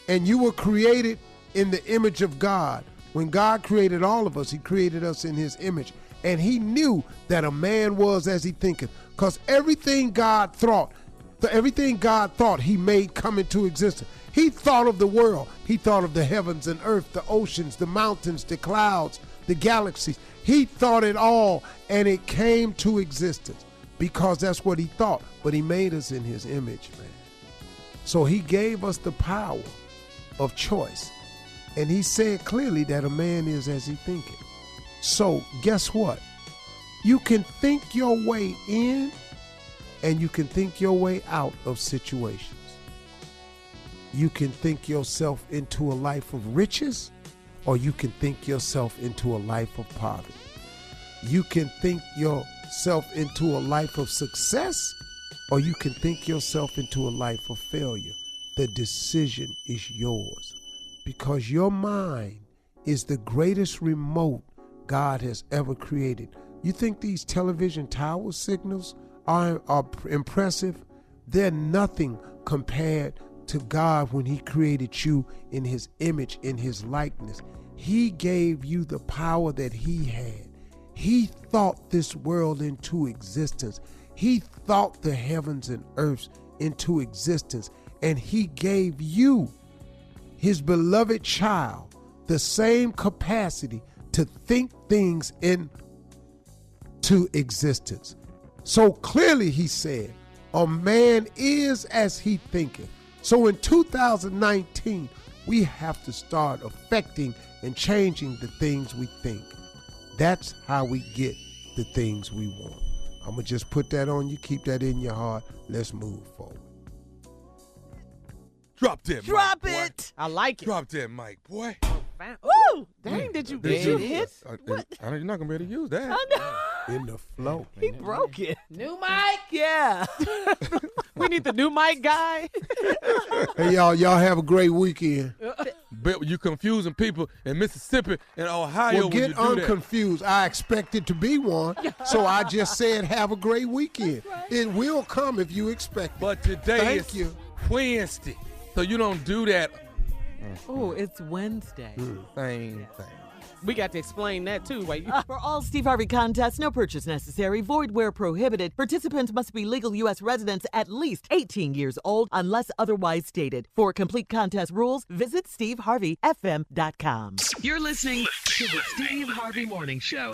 and you were created in the image of God. When God created all of us, he created us in his image. And he knew that a man was as he thinketh. Because everything God thought, he made come into existence. He thought of the world. He thought of the heavens and earth, the oceans, the mountains, the clouds, the galaxies. He thought it all, and it came to existence because that's what he thought. But he made us in his image, man. So he gave us the power of choice. And he said clearly that a man is as he thinketh. So guess what? You can think your way in and you can think your way out of situations. You can think yourself into a life of riches, or you can think yourself into a life of poverty. You can think yourself into a life of success, or you can think yourself into a life of failure. The decision is yours, because your mind is the greatest remote God has ever created. You think these television tower signals are impressive? They're nothing compared to God when he created you in his image, in his likeness. He gave you the power that he had. He thought this world into existence. He thought the heavens and earths into existence. And he gave you, his beloved child, the same capacity to think things into existence. So clearly he said, a man is as he thinketh. So in 2019, we have to start affecting and changing the things we think. That's how we get the things we want. I'm going to just put that on you. Keep that in your heart. Let's move forward. Drop that Drop mic, it. Boy. I like it. Drop that mic, boy. Woo! Dang, did you hit? What? You're not going to be able to use that. I know. In the flow. He broke it. New mic. Yeah. We need the new mic guy. Hey, y'all have a great weekend. But you confusing people in Mississippi and Ohio. Well, get when you do unconfused. I expect it to be one, so I just said have a great weekend. It will come if you expect it. But today is Wednesday, so you don't do that. Oh, it's Wednesday. Same thing. We got to explain that too. For all Steve Harvey contests, no purchase necessary, void where prohibited. Participants must be legal U.S. residents at least 18 years old unless otherwise stated. For complete contest rules, visit SteveHarveyFM.com. You're listening to the Steve Harvey Morning Show.